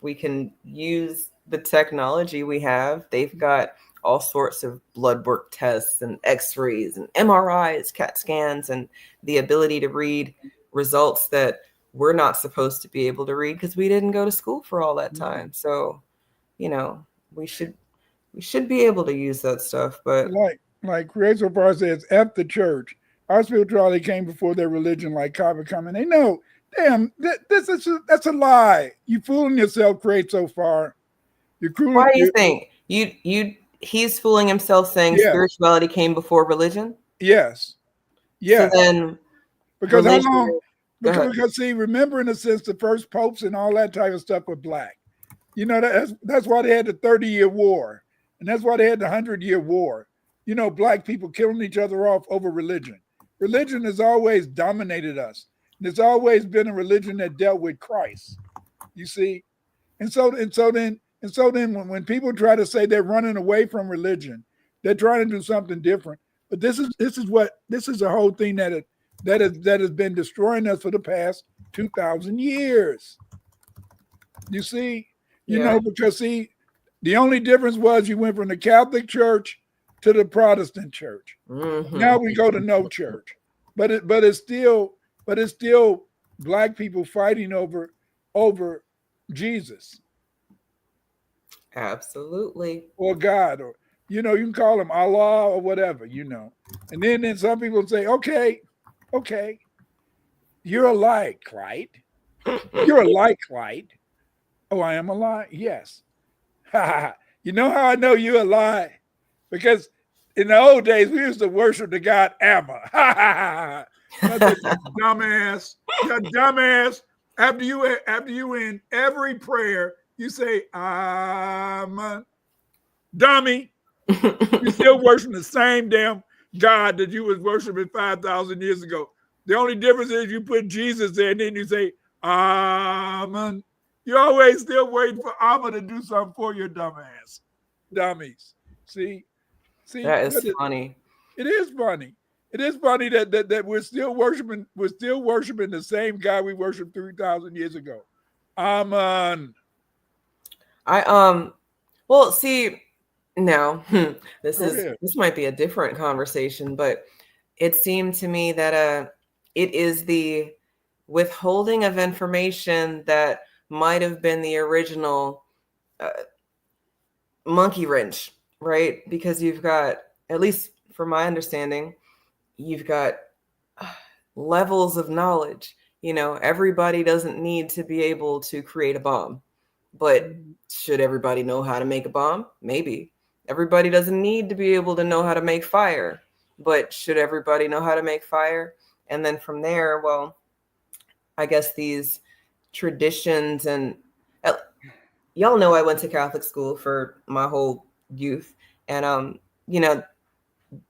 we can use the technology we have. They've got all sorts of blood work tests and x-rays and MRIs, CAT scans, and the ability to read results that we're not supposed to be able to read because we didn't go to school for all that time. So, we should be able to use that stuff. But like Creator Bar says, F the church. Our spirituality came before their religion, like copper coming. They know, damn, that's a lie. You fooling yourself, Create so far. Why do you think he's fooling himself saying spirituality came before religion? Yes. So then, because how long? Because see, remember in a sense, the first popes and all that type of stuff were black. That's why they had the 30-year war, and that's why they had the 100-year war. Black people killing each other off over religion. Religion has always dominated us. There's always been a religion that dealt with Christ. You see, and so then when people try to say they're running away from religion, they're trying to do something different. But this is a whole thing that has been destroying us for the past 2,000 years. You see, because the only difference was you went from the Catholic Church to the Protestant Church. Mm-hmm. Now we go to no church, but it's still black people fighting over Jesus. Absolutely. Or God, or you can call him Allah or whatever, And then some people say, okay, you're a lie, Clyde. You're a lie, Clyde. Oh, I am a lie? Yes. You know how I know you're a lie? Because in the old days, we used to worship the god Amma. Dumbass. You're dumbass. After you end every prayer, you say, Amma. Dummy. You're still worshiping the same damn God that you was worshiping 5,000 years ago. The only difference is you put Jesus there and then you say, Amen. You're always still waiting for Amen to do something for your dumbass. Dummies. See, That is funny. It is funny. It is funny that we're still worshiping the same God we worshiped 3,000 years ago. Amen. Well, see, now this might be a different conversation, but it seemed to me that it is the withholding of information that might have been the original monkey wrench, right? Because you've got, at least from my understanding, you've got levels of knowledge. Everybody doesn't need to be able to create a bomb, but should everybody know how to make a bomb? Maybe. Everybody doesn't need to be able to know how to make fire, but should everybody know how to make fire? And then from there, well, I guess these traditions, and y'all know I went to Catholic school for my whole youth, and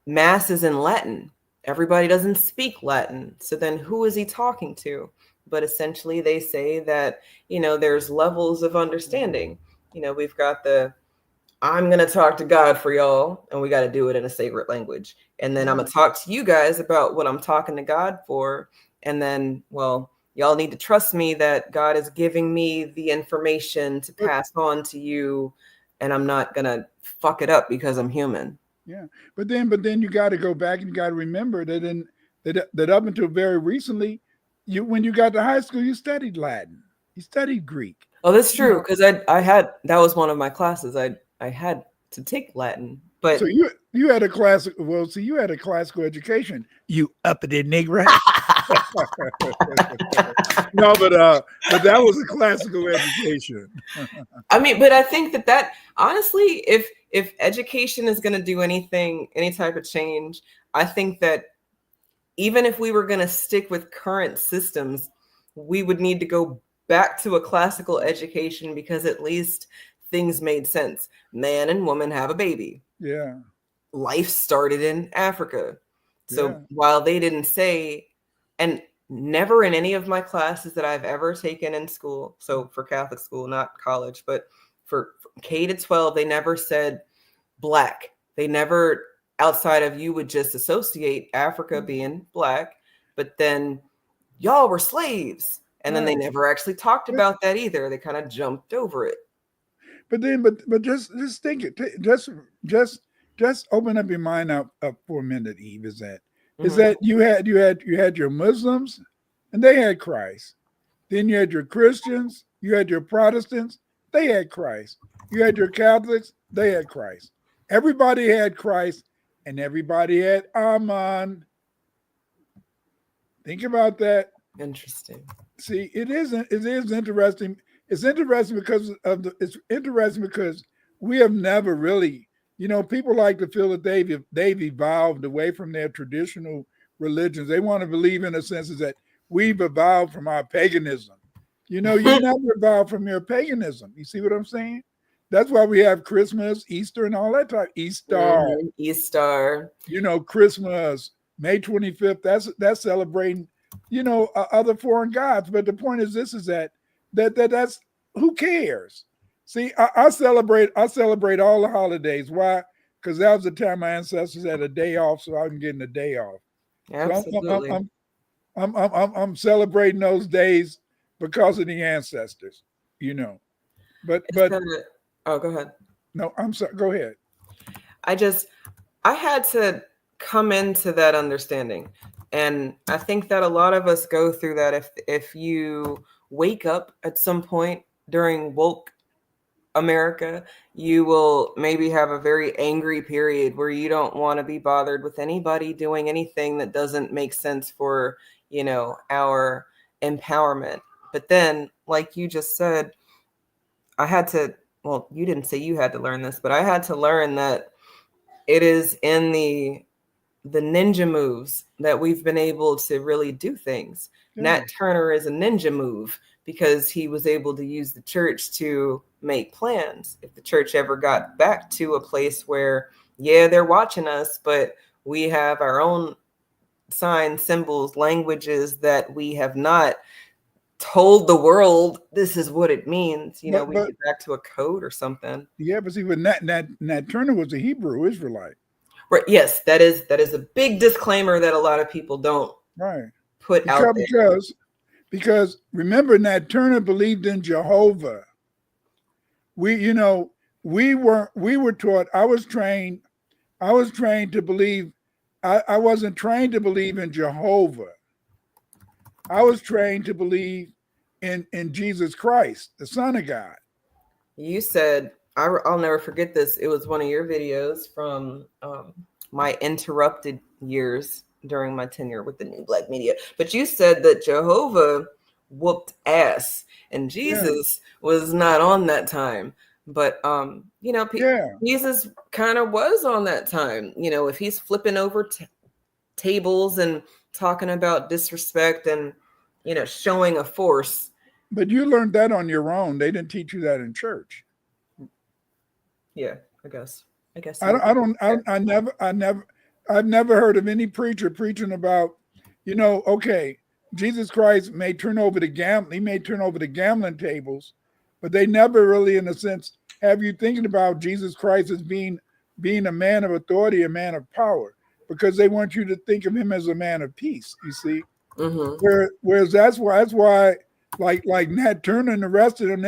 Mass is in Latin. Everybody doesn't speak Latin. So then who is he talking to? But essentially they say that, there's levels of understanding. We've got I'm going to talk to God for y'all, and we got to do it in a sacred language. And then I'm going to talk to you guys about what I'm talking to God for. And then, well, y'all need to trust me that God is giving me the information to pass on to you, and I'm not going to fuck it up because I'm human. Yeah. But then you got to go back and you got to remember that up until very recently, when you got to high school, you studied Latin, you studied Greek. Oh, that's true. Because I had, that was one of my classes. I had to take Latin, but so you had a classical. Well, so you had a classical education. You uppity nigger. No, but that was a classical education. I mean, but I think that honestly, if education is going to do any type of change, I think that even if we were going to stick with current systems, we would need to go back to a classical education, because at least things made sense. Man and woman have a baby. Yeah. Life started in Africa. So while they didn't say, and never in any of my classes that I've ever taken in school, so for Catholic school, not college, but for K to 12, they never said black. They never, outside of, you would just associate Africa being black, but then y'all were slaves. And then they never actually talked about that either. They kind of jumped over it. But just think it. Just open up your mind up for a minute, Eve. Is that you had your Muslims, and they had Christ. Then you had your Christians, you had your Protestants, they had Christ. You had your Catholics, they had Christ. Everybody had Christ, and everybody had Amen. Think about that. Interesting. See, it is interesting. It's interesting because we have never really, people like to feel that they've evolved away from their traditional religions. They want to believe, in a sense, is that we've evolved from our paganism. You never evolved from your paganism. You see what I'm saying? That's why we have Christmas, Easter, and all that type. Easter. Christmas, May 25th. That's celebrating, other foreign gods. But the point is this: is that's who cares? See, I celebrate all the holidays. Why? Because that was the time my ancestors had a day off, so I'm getting a day off. Absolutely. So I'm celebrating those days because of the ancestors, But oh, go ahead. No, I'm sorry. Go ahead. I had to come into that understanding, and I think that a lot of us go through that. If you wake up at some point during woke America, you will maybe have a very angry period where you don't want to be bothered with anybody doing anything that doesn't make sense for, our empowerment. But then, like you just said, I had to, well, you didn't say you had to learn this, but I had to learn that it is in the ninja moves that we've been able to really do things. Nat Turner is a ninja move because he was able to use the church to make plans. If the church ever got back to a place where yeah, they're watching us, but we have our own signs, symbols, languages that we have not told the world this is what it means. You know, we But get back to a code or something. yeah, but see, when Nat Turner was a Hebrew Israelite, Right. Yes, that is a big disclaimer that a lot of people don't right? put out there. Because remember, Nat Turner believed in Jehovah. We were taught. I was trained to believe. I wasn't trained to believe in Jehovah. I was trained to believe in Jesus Christ, the Son of God. You said, I'll never forget this. It was one of your videos from my interrupted years during my tenure with the New Black Media. But you said that Jehovah whooped ass and Jesus was not on that time. But, Jesus kind of was on that time. You know, if he's flipping over tables and talking about disrespect and, showing a force. But you learned that on your own. They didn't teach you that in church. Yeah, I guess. I've never heard of any preacher preaching about, okay, Jesus Christ may turn over the gambling tables, but they never really, in a sense, have you thinking about Jesus Christ as being a man of authority, a man of power, because they want you to think of him as a man of peace. You see, whereas that's why, like Nat Turner and the rest of them,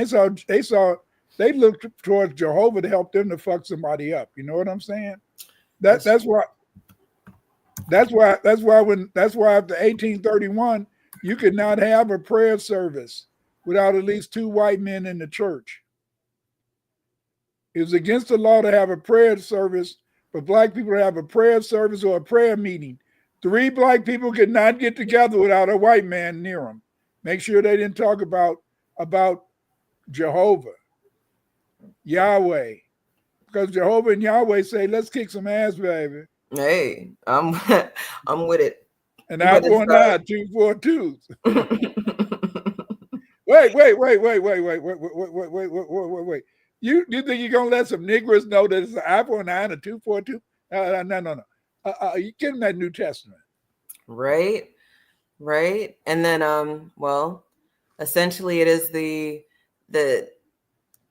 they looked towards Jehovah to help them to fuck somebody up. You know what I'm saying? That's why after 1831, you could not have a prayer service without at least 2 white men in the church. It was against the law to have a prayer service for black people to have a prayer service or a prayer meeting. 3 black people could not get together without a white man near them. Make sure they didn't talk about Jehovah, Yahweh, because Jehovah and Yahweh say, "Let's kick some ass, baby." Hey, I'm with it. And I for an eye, 2 for 2. Wait. You think you're gonna let some Negroes know that it's an eye for an eye and a 2 for 2? No. You give them that New Testament, right? And then, essentially, it is the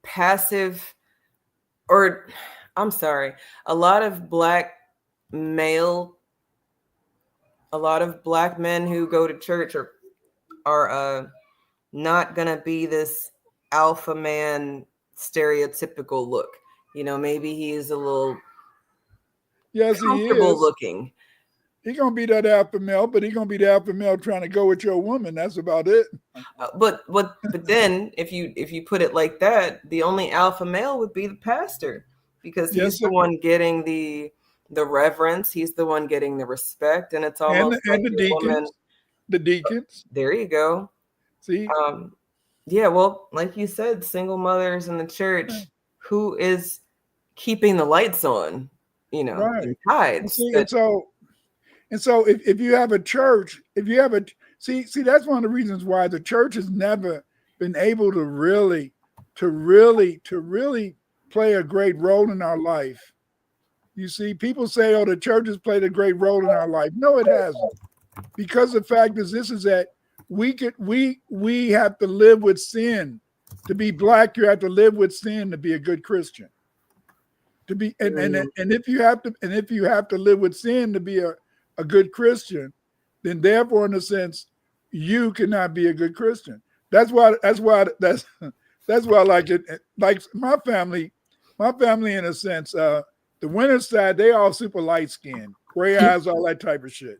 passive, or I'm sorry, a lot of black men who go to church are not gonna be this alpha man stereotypical look. Maybe he's a little comfortable looking. He's gonna be that alpha male, but he's gonna be the alpha male trying to go with your woman. That's about it. But then if you put it like that, the only alpha male would be the pastor, because he's the one getting the reverence, he's the one getting the respect, and it's almost and the deacons. The deacons. There you go. See. Yeah, well, like you said, single mothers in the church, who is keeping the lights on, right. Tides. And so if you have a church, see, that's one of the reasons why the church has never been able to really play a great role in our life. You see, people say, "Oh, the church has played a great role in our life." No, it hasn't. Because the fact is that we have to live with sin. To be black, you have to live with sin to be a good Christian. To be and if you have to live with sin to be a good Christian, then therefore, in a sense, you cannot be a good Christian. That's why like it, like my family in a sense, the Winter side, they all super light skinned, gray eyes, all that type of shit.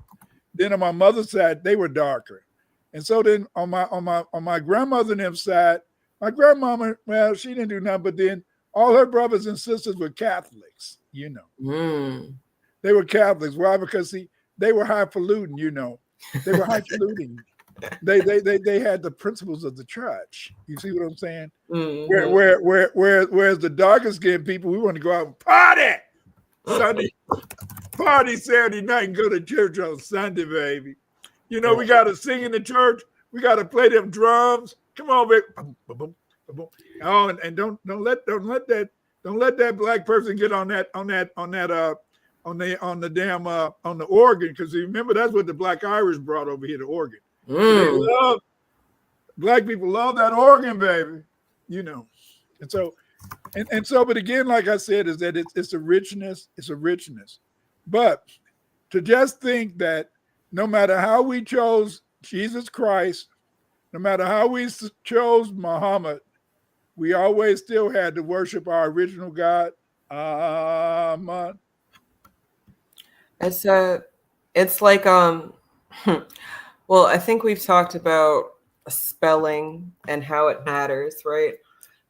Then on my mother's side, they were darker. And so then on my grandmother and them side, my grandmama, well, she didn't do nothing, but then all her brothers and sisters were Catholics, They were Catholics. Why? Because they were highfalutin, They were highfalutin. They had the principles of the church. You see what I'm saying? Mm-hmm. Whereas the darker skinned people, we want to go out and party Saturday night and go to church on Sunday, baby. We got to sing in the church. We got to play them drums. Come on, baby. Oh, and don't let Don't let that black person get on the organ, because remember that's what the Black Irish brought over here, the organ. So black people love that organ, baby. And so but again, like I said, is that it's a richness. But to just think that no matter how we chose Jesus Christ, no matter how we chose Muhammad, we always still had to worship our original God. It's like well, I think we've talked about spelling and how it matters, right?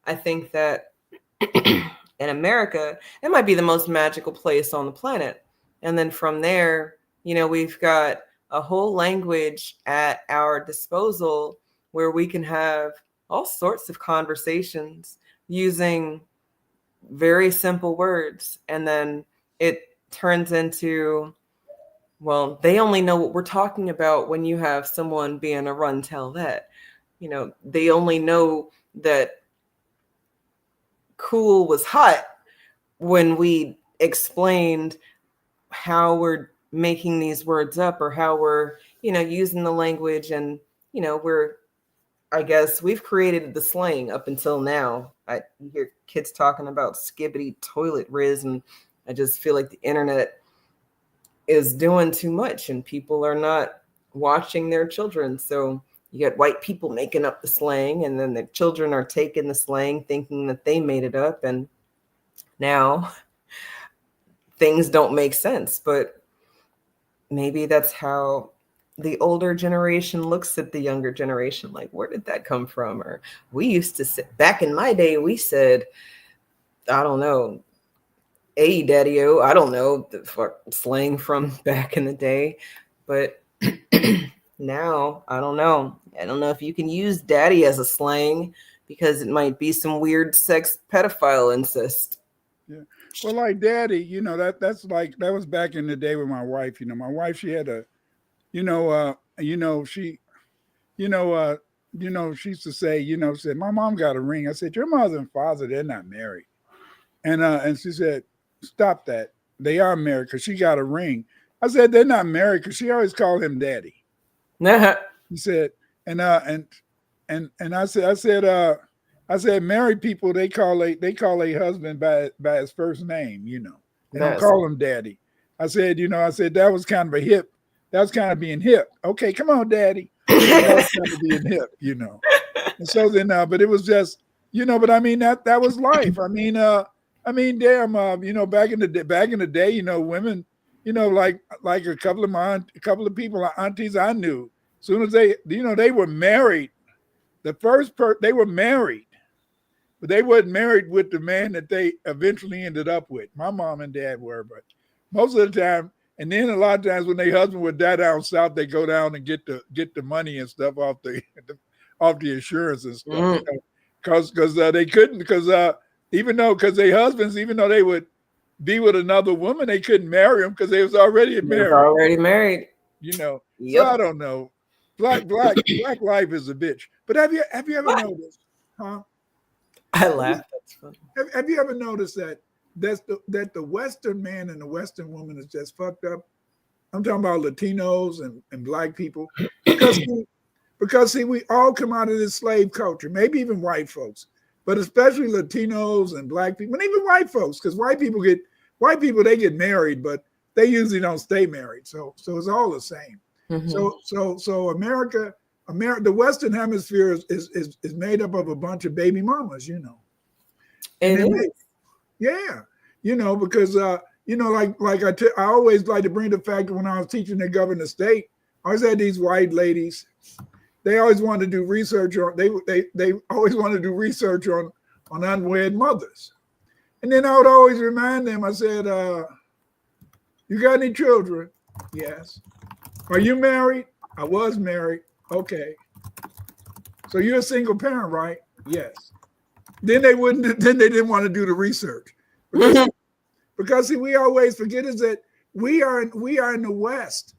I think that in America, it might be the most magical place on the planet. And then from there, we've got a whole language at our disposal where we can have all sorts of conversations using very simple words. And then it turns into, well, they only know what we're talking about when you have someone being a run tell that. They only know that cool was hot when we explained how we're making these words up or how we're, using the language. And, I guess we've created the slang up until now. I hear kids talking about skibbity toilet riz, and I just feel like the internet is doing too much and people are not watching their children. So you got white people making up the slang, and then the children are taking the slang thinking that they made it up. And now things don't make sense, but maybe that's how the older generation looks at the younger generation. Like, where did that come from? Or we used to say, back in my day, we said, I don't know, hey, daddy-o, I don't know, the slang from back in the day. But now, I don't know. I don't know if you can use daddy as a slang because it might be some weird sex pedophile incest. Yeah. Well, like daddy, that's like, that was back in the day with my wife. My wife, she had a, she used to say, said, my mom got a ring. I said, your mother and father, they're not married. And she said, stop that. They are married because she got a ring. I said, they're not married because she always called him daddy. He said, and I said, married people, they call a husband by his first name, They don't call him daddy. I said, that was kind of that was kind of being hip. Okay, come on, daddy. That was kind of being hip, And so then, but it was just, but I mean, that was life. I mean, damn, back in the day, women, like a couple of people, aunties I knew, as soon as they were married, they were married, but they weren't married with the man that they eventually ended up with. My mom and dad were, but most of the time, and then a lot of times when their husband would die down south, they go down and get the money and stuff off the insurance and stuff, because they couldn't, because their husbands, even though they would be with another woman, they couldn't marry them because they was already married. Yep. So I don't know. Black life is a bitch. But have you ever noticed? Huh? I laugh. That's funny. Have you ever noticed that the Western man and the Western woman is just fucked up? I'm talking about Latinos and black people, because we all come out of this slave culture. Maybe even white folks, but especially Latinos and black people, and even white folks, because white people they get married, but they usually don't stay married. So it's all the same. Mm-hmm. So America, the Western Hemisphere is made up of a bunch of baby mamas, Yeah, because I always like to bring the fact that when I was teaching at Governor State, I always had these white ladies. They always wanted to do research on they always wanted to do research on unwed mothers, and then I would always remind them. I said, "You got any children?" Yes. Are you married? I was married. Okay. So you're a single parent, right? Yes. Then they didn't want to do the research. Because see, we always forget is that we are in the West.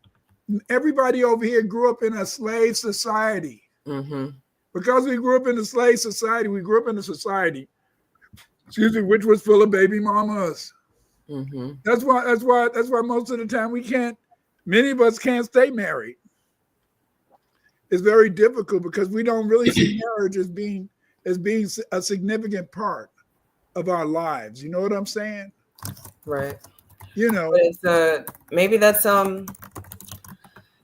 Everybody over here grew up in a slave society. Mm-hmm. Because we grew up in a slave society, we grew up in a society excuse me, which was full of baby mamas. Mm-hmm. That's why most of the time many of us can't stay married. It's very difficult because we don't really see marriage as being a significant part of our lives. You know what I'm saying? Right. You know, But it's maybe that's I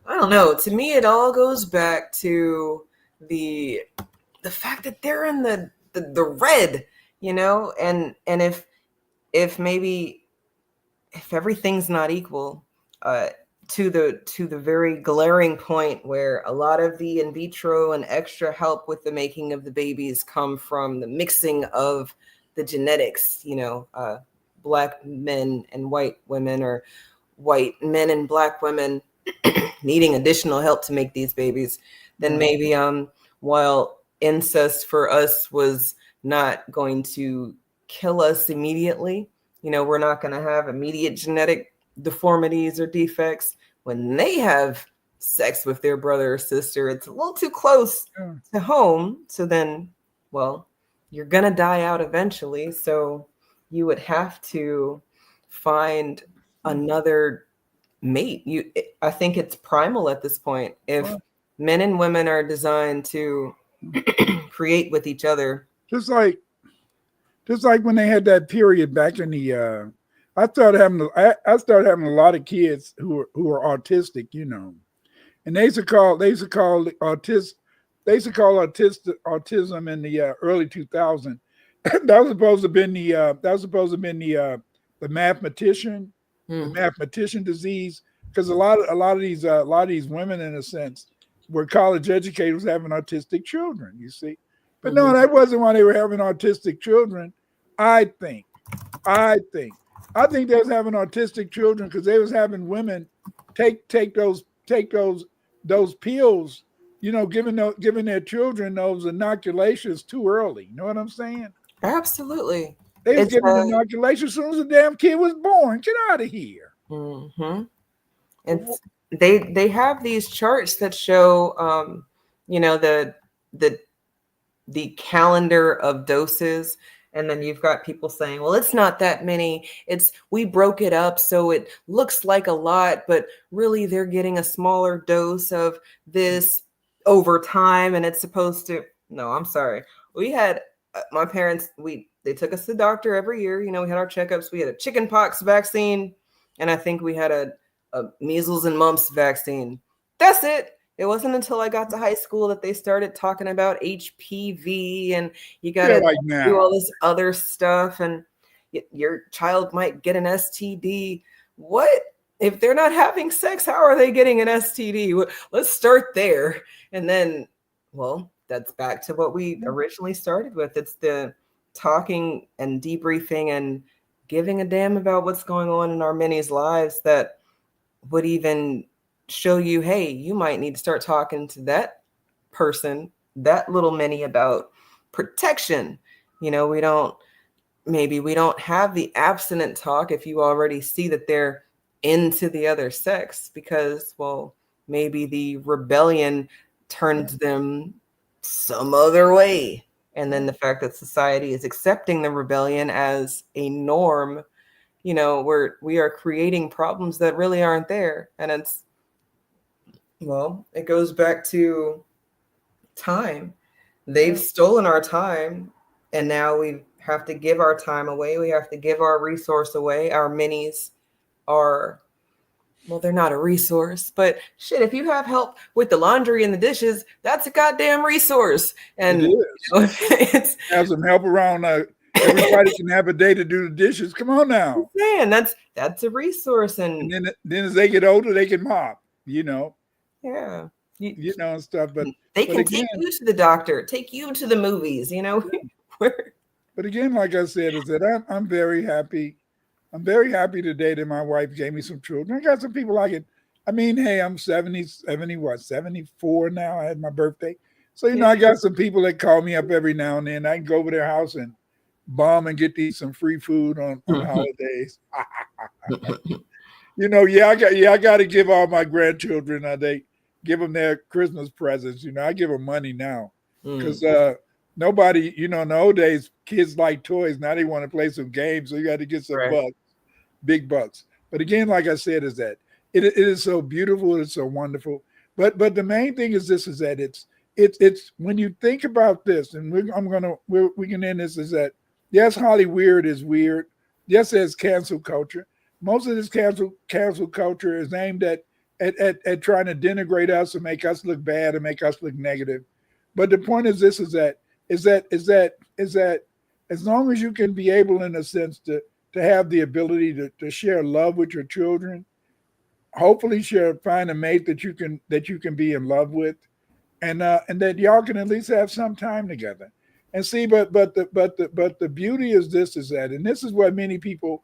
don't know. To me, it all goes back to the fact that they're in the red, you know, and if maybe if everything's not equal, to the very glaring point where a lot of the in vitro and extra help with the making of the babies come from the mixing of the genetics, you know, black men and white women, or white men and black women needing additional help to make these babies, then maybe while incest for us was not going to kill us immediately, you know, we're not going to have immediate genetic deformities or defects. When they have sex with their brother or sister, it's a little too close to home. So then, well, you're going to die out eventually. So you would have to find another mate. I think it's primal at this point. If men and women are designed to create with each other, just like when they had that period back in the I started having a lot of kids who were autistic, you know, and they used to call autism in the early 2000s. That was supposed to have been the mathematician disease, because a lot of these women, in a sense, were college educators having autistic children. You see, but no, that wasn't why they were having autistic children. I think they was having autistic children because they was having women take those pills, you know, giving their children those inoculations too early. You know what I'm saying? absolutely. They was giving inoculation as soon as the damn kid was born. Get out of here. Mm-hmm. And they have these charts that show, you know, the calendar of doses. And then you've got people saying, well, it's not that many. We broke it up so it looks like a lot, but really they're getting a smaller dose of this over time. And it's supposed to, no, I'm sorry. We had my parents, they took us to the doctor every year. You know, we had our checkups. We had a chicken pox vaccine. And I think we had a measles and mumps vaccine. That's it. It wasn't until I got to high school that they started talking about HPV and you got to do all this other stuff, and your child might get an STD. What? If they're not having sex, how are they getting an STD? Let's start there. And then, well, that's back to what we originally started with. It's the talking and debriefing and giving a damn about what's going on in our minis' lives that would even show you, hey, you might need to start talking to that person, that little mini, about protection. You know, we don't have the abstinent talk if you already see that they're into the other sex, because, well, maybe the rebellion turned them some other way. And then the fact that society is accepting the rebellion as a norm, you know, we are creating problems that really aren't there. And it goes back to time. They've stolen our time, and now we have to give our time away. We have to give our resource away. Our minis are, well, they're not a resource, but shit, if you have help with the laundry and the dishes, that's a goddamn resource. And it's have some help around. Everybody can have a day to do the dishes. Come on now. Man, that's a resource. And then as they get older, they can mop, you know. Yeah. You know, and stuff. But they can take you to the doctor, take you to the movies, you know. But again, like I said, is that I'm very happy. I'm very happy today that my wife gave me some children. I got some people like it. I mean, hey, I'm 74 now. I had my birthday. So, you know, I got some people that call me up every now and then. I can go over their house and bomb and get these some free food on holidays. You know, I got to give all my grandchildren, they give them their Christmas presents. You know, I give them money now because nobody, in the old days, kids like toys. Now they want to play some games, so you got to get some Right. bucks, big bucks. But again, like I said, is that it is so beautiful, it's so wonderful. But the main thing is this: is that it's when you think about this, and we can end this, is that yes, Hollyweird is weird. Yes, there's cancel culture. Most of this cancel culture is aimed at trying to denigrate us and make us look bad and make us look negative. But the point is this: is that as long as you can be able, in a sense, to have the ability to share love with your children, hopefully find a mate that you can be in love with, and that y'all can at least have some time together. And see, but the beauty is this: is that, and this is what many people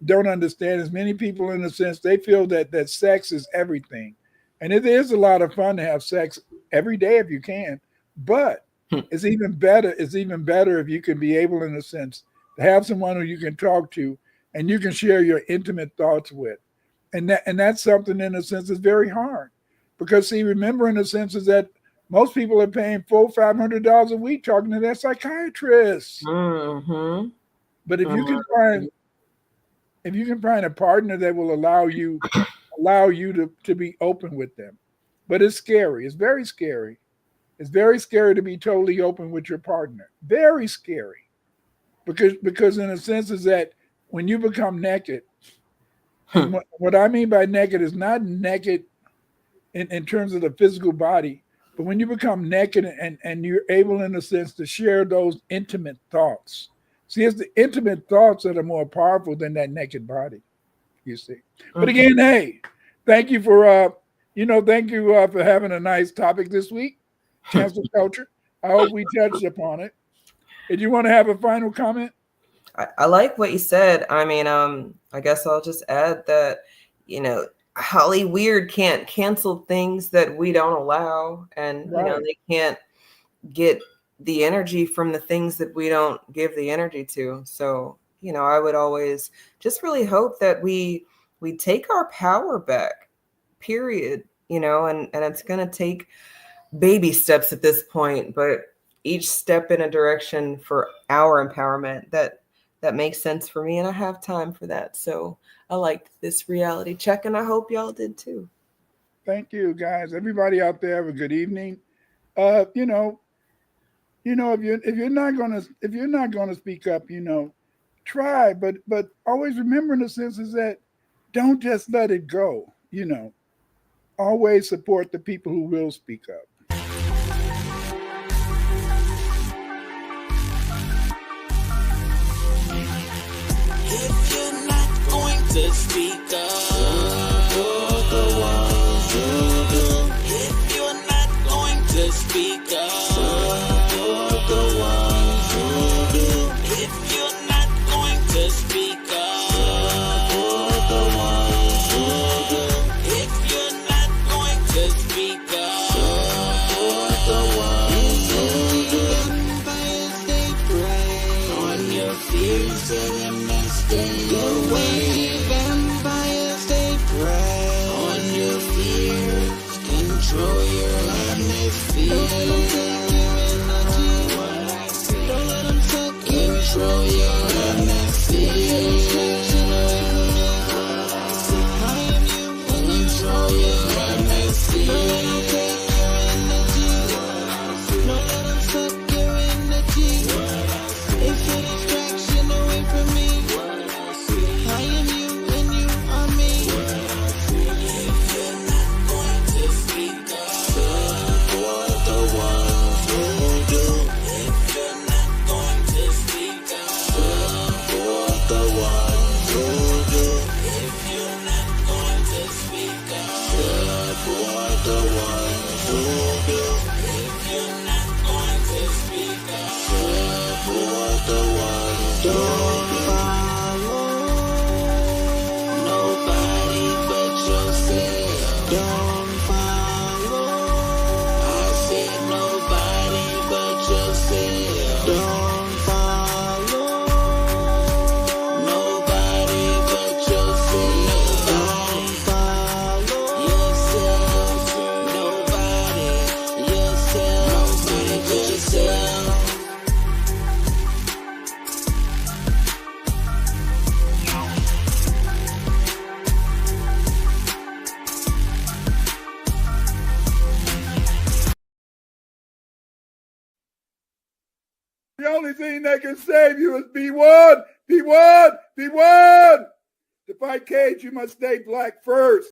don't understand, is many people, in a sense, they feel that sex is everything. And it is a lot of fun to have sex every day if you can, but it's even better if you can be able, in a sense, to have someone who you can talk to and you can share your intimate thoughts with. And that's something, in a sense, is very hard. Because see, remember, in a sense, is that most people are paying $400-500 a week talking to their psychiatrist. Mm-hmm. But if you can find a partner that will allow you to be open with them. But it's scary. It's very scary. It's very scary to be totally open with your partner. Very scary. Because in a sense is that when you become naked, what I mean by naked is not naked in terms of the physical body, but when you become naked and you're able, in a sense, to share those intimate thoughts. See, it's the intimate thoughts that are more powerful than that naked body, you see. But again, hey, thank you for for having a nice topic this week, cancel culture. I hope we touched upon it. Did you want to have a final comment? I like what you said. I mean, I guess I'll just add that, Hollyweird can't cancel things that we don't allow, and Right. they can't get the energy from the things that we don't give the energy to. So, I would always just really hope that we take our power back, period, and it's going to take baby steps at this point, but each step in a direction for our empowerment that makes sense for me. And I have time for that. So I liked this reality check, and I hope y'all did too. Thank you, guys. Everybody out there, have a good evening. If you're not gonna speak up, try, but always remember, in the sense is that don't just let it go. Always support the people who will speak up. If you're not going to speak up, support the ones who do. If you're not going to speak up, support the ones who do. If you're not going to speak up, support the ones who do. If you're not going to speak up, The only thing that can save you is be one, be one, be one. To fight Cage, you must stay black first.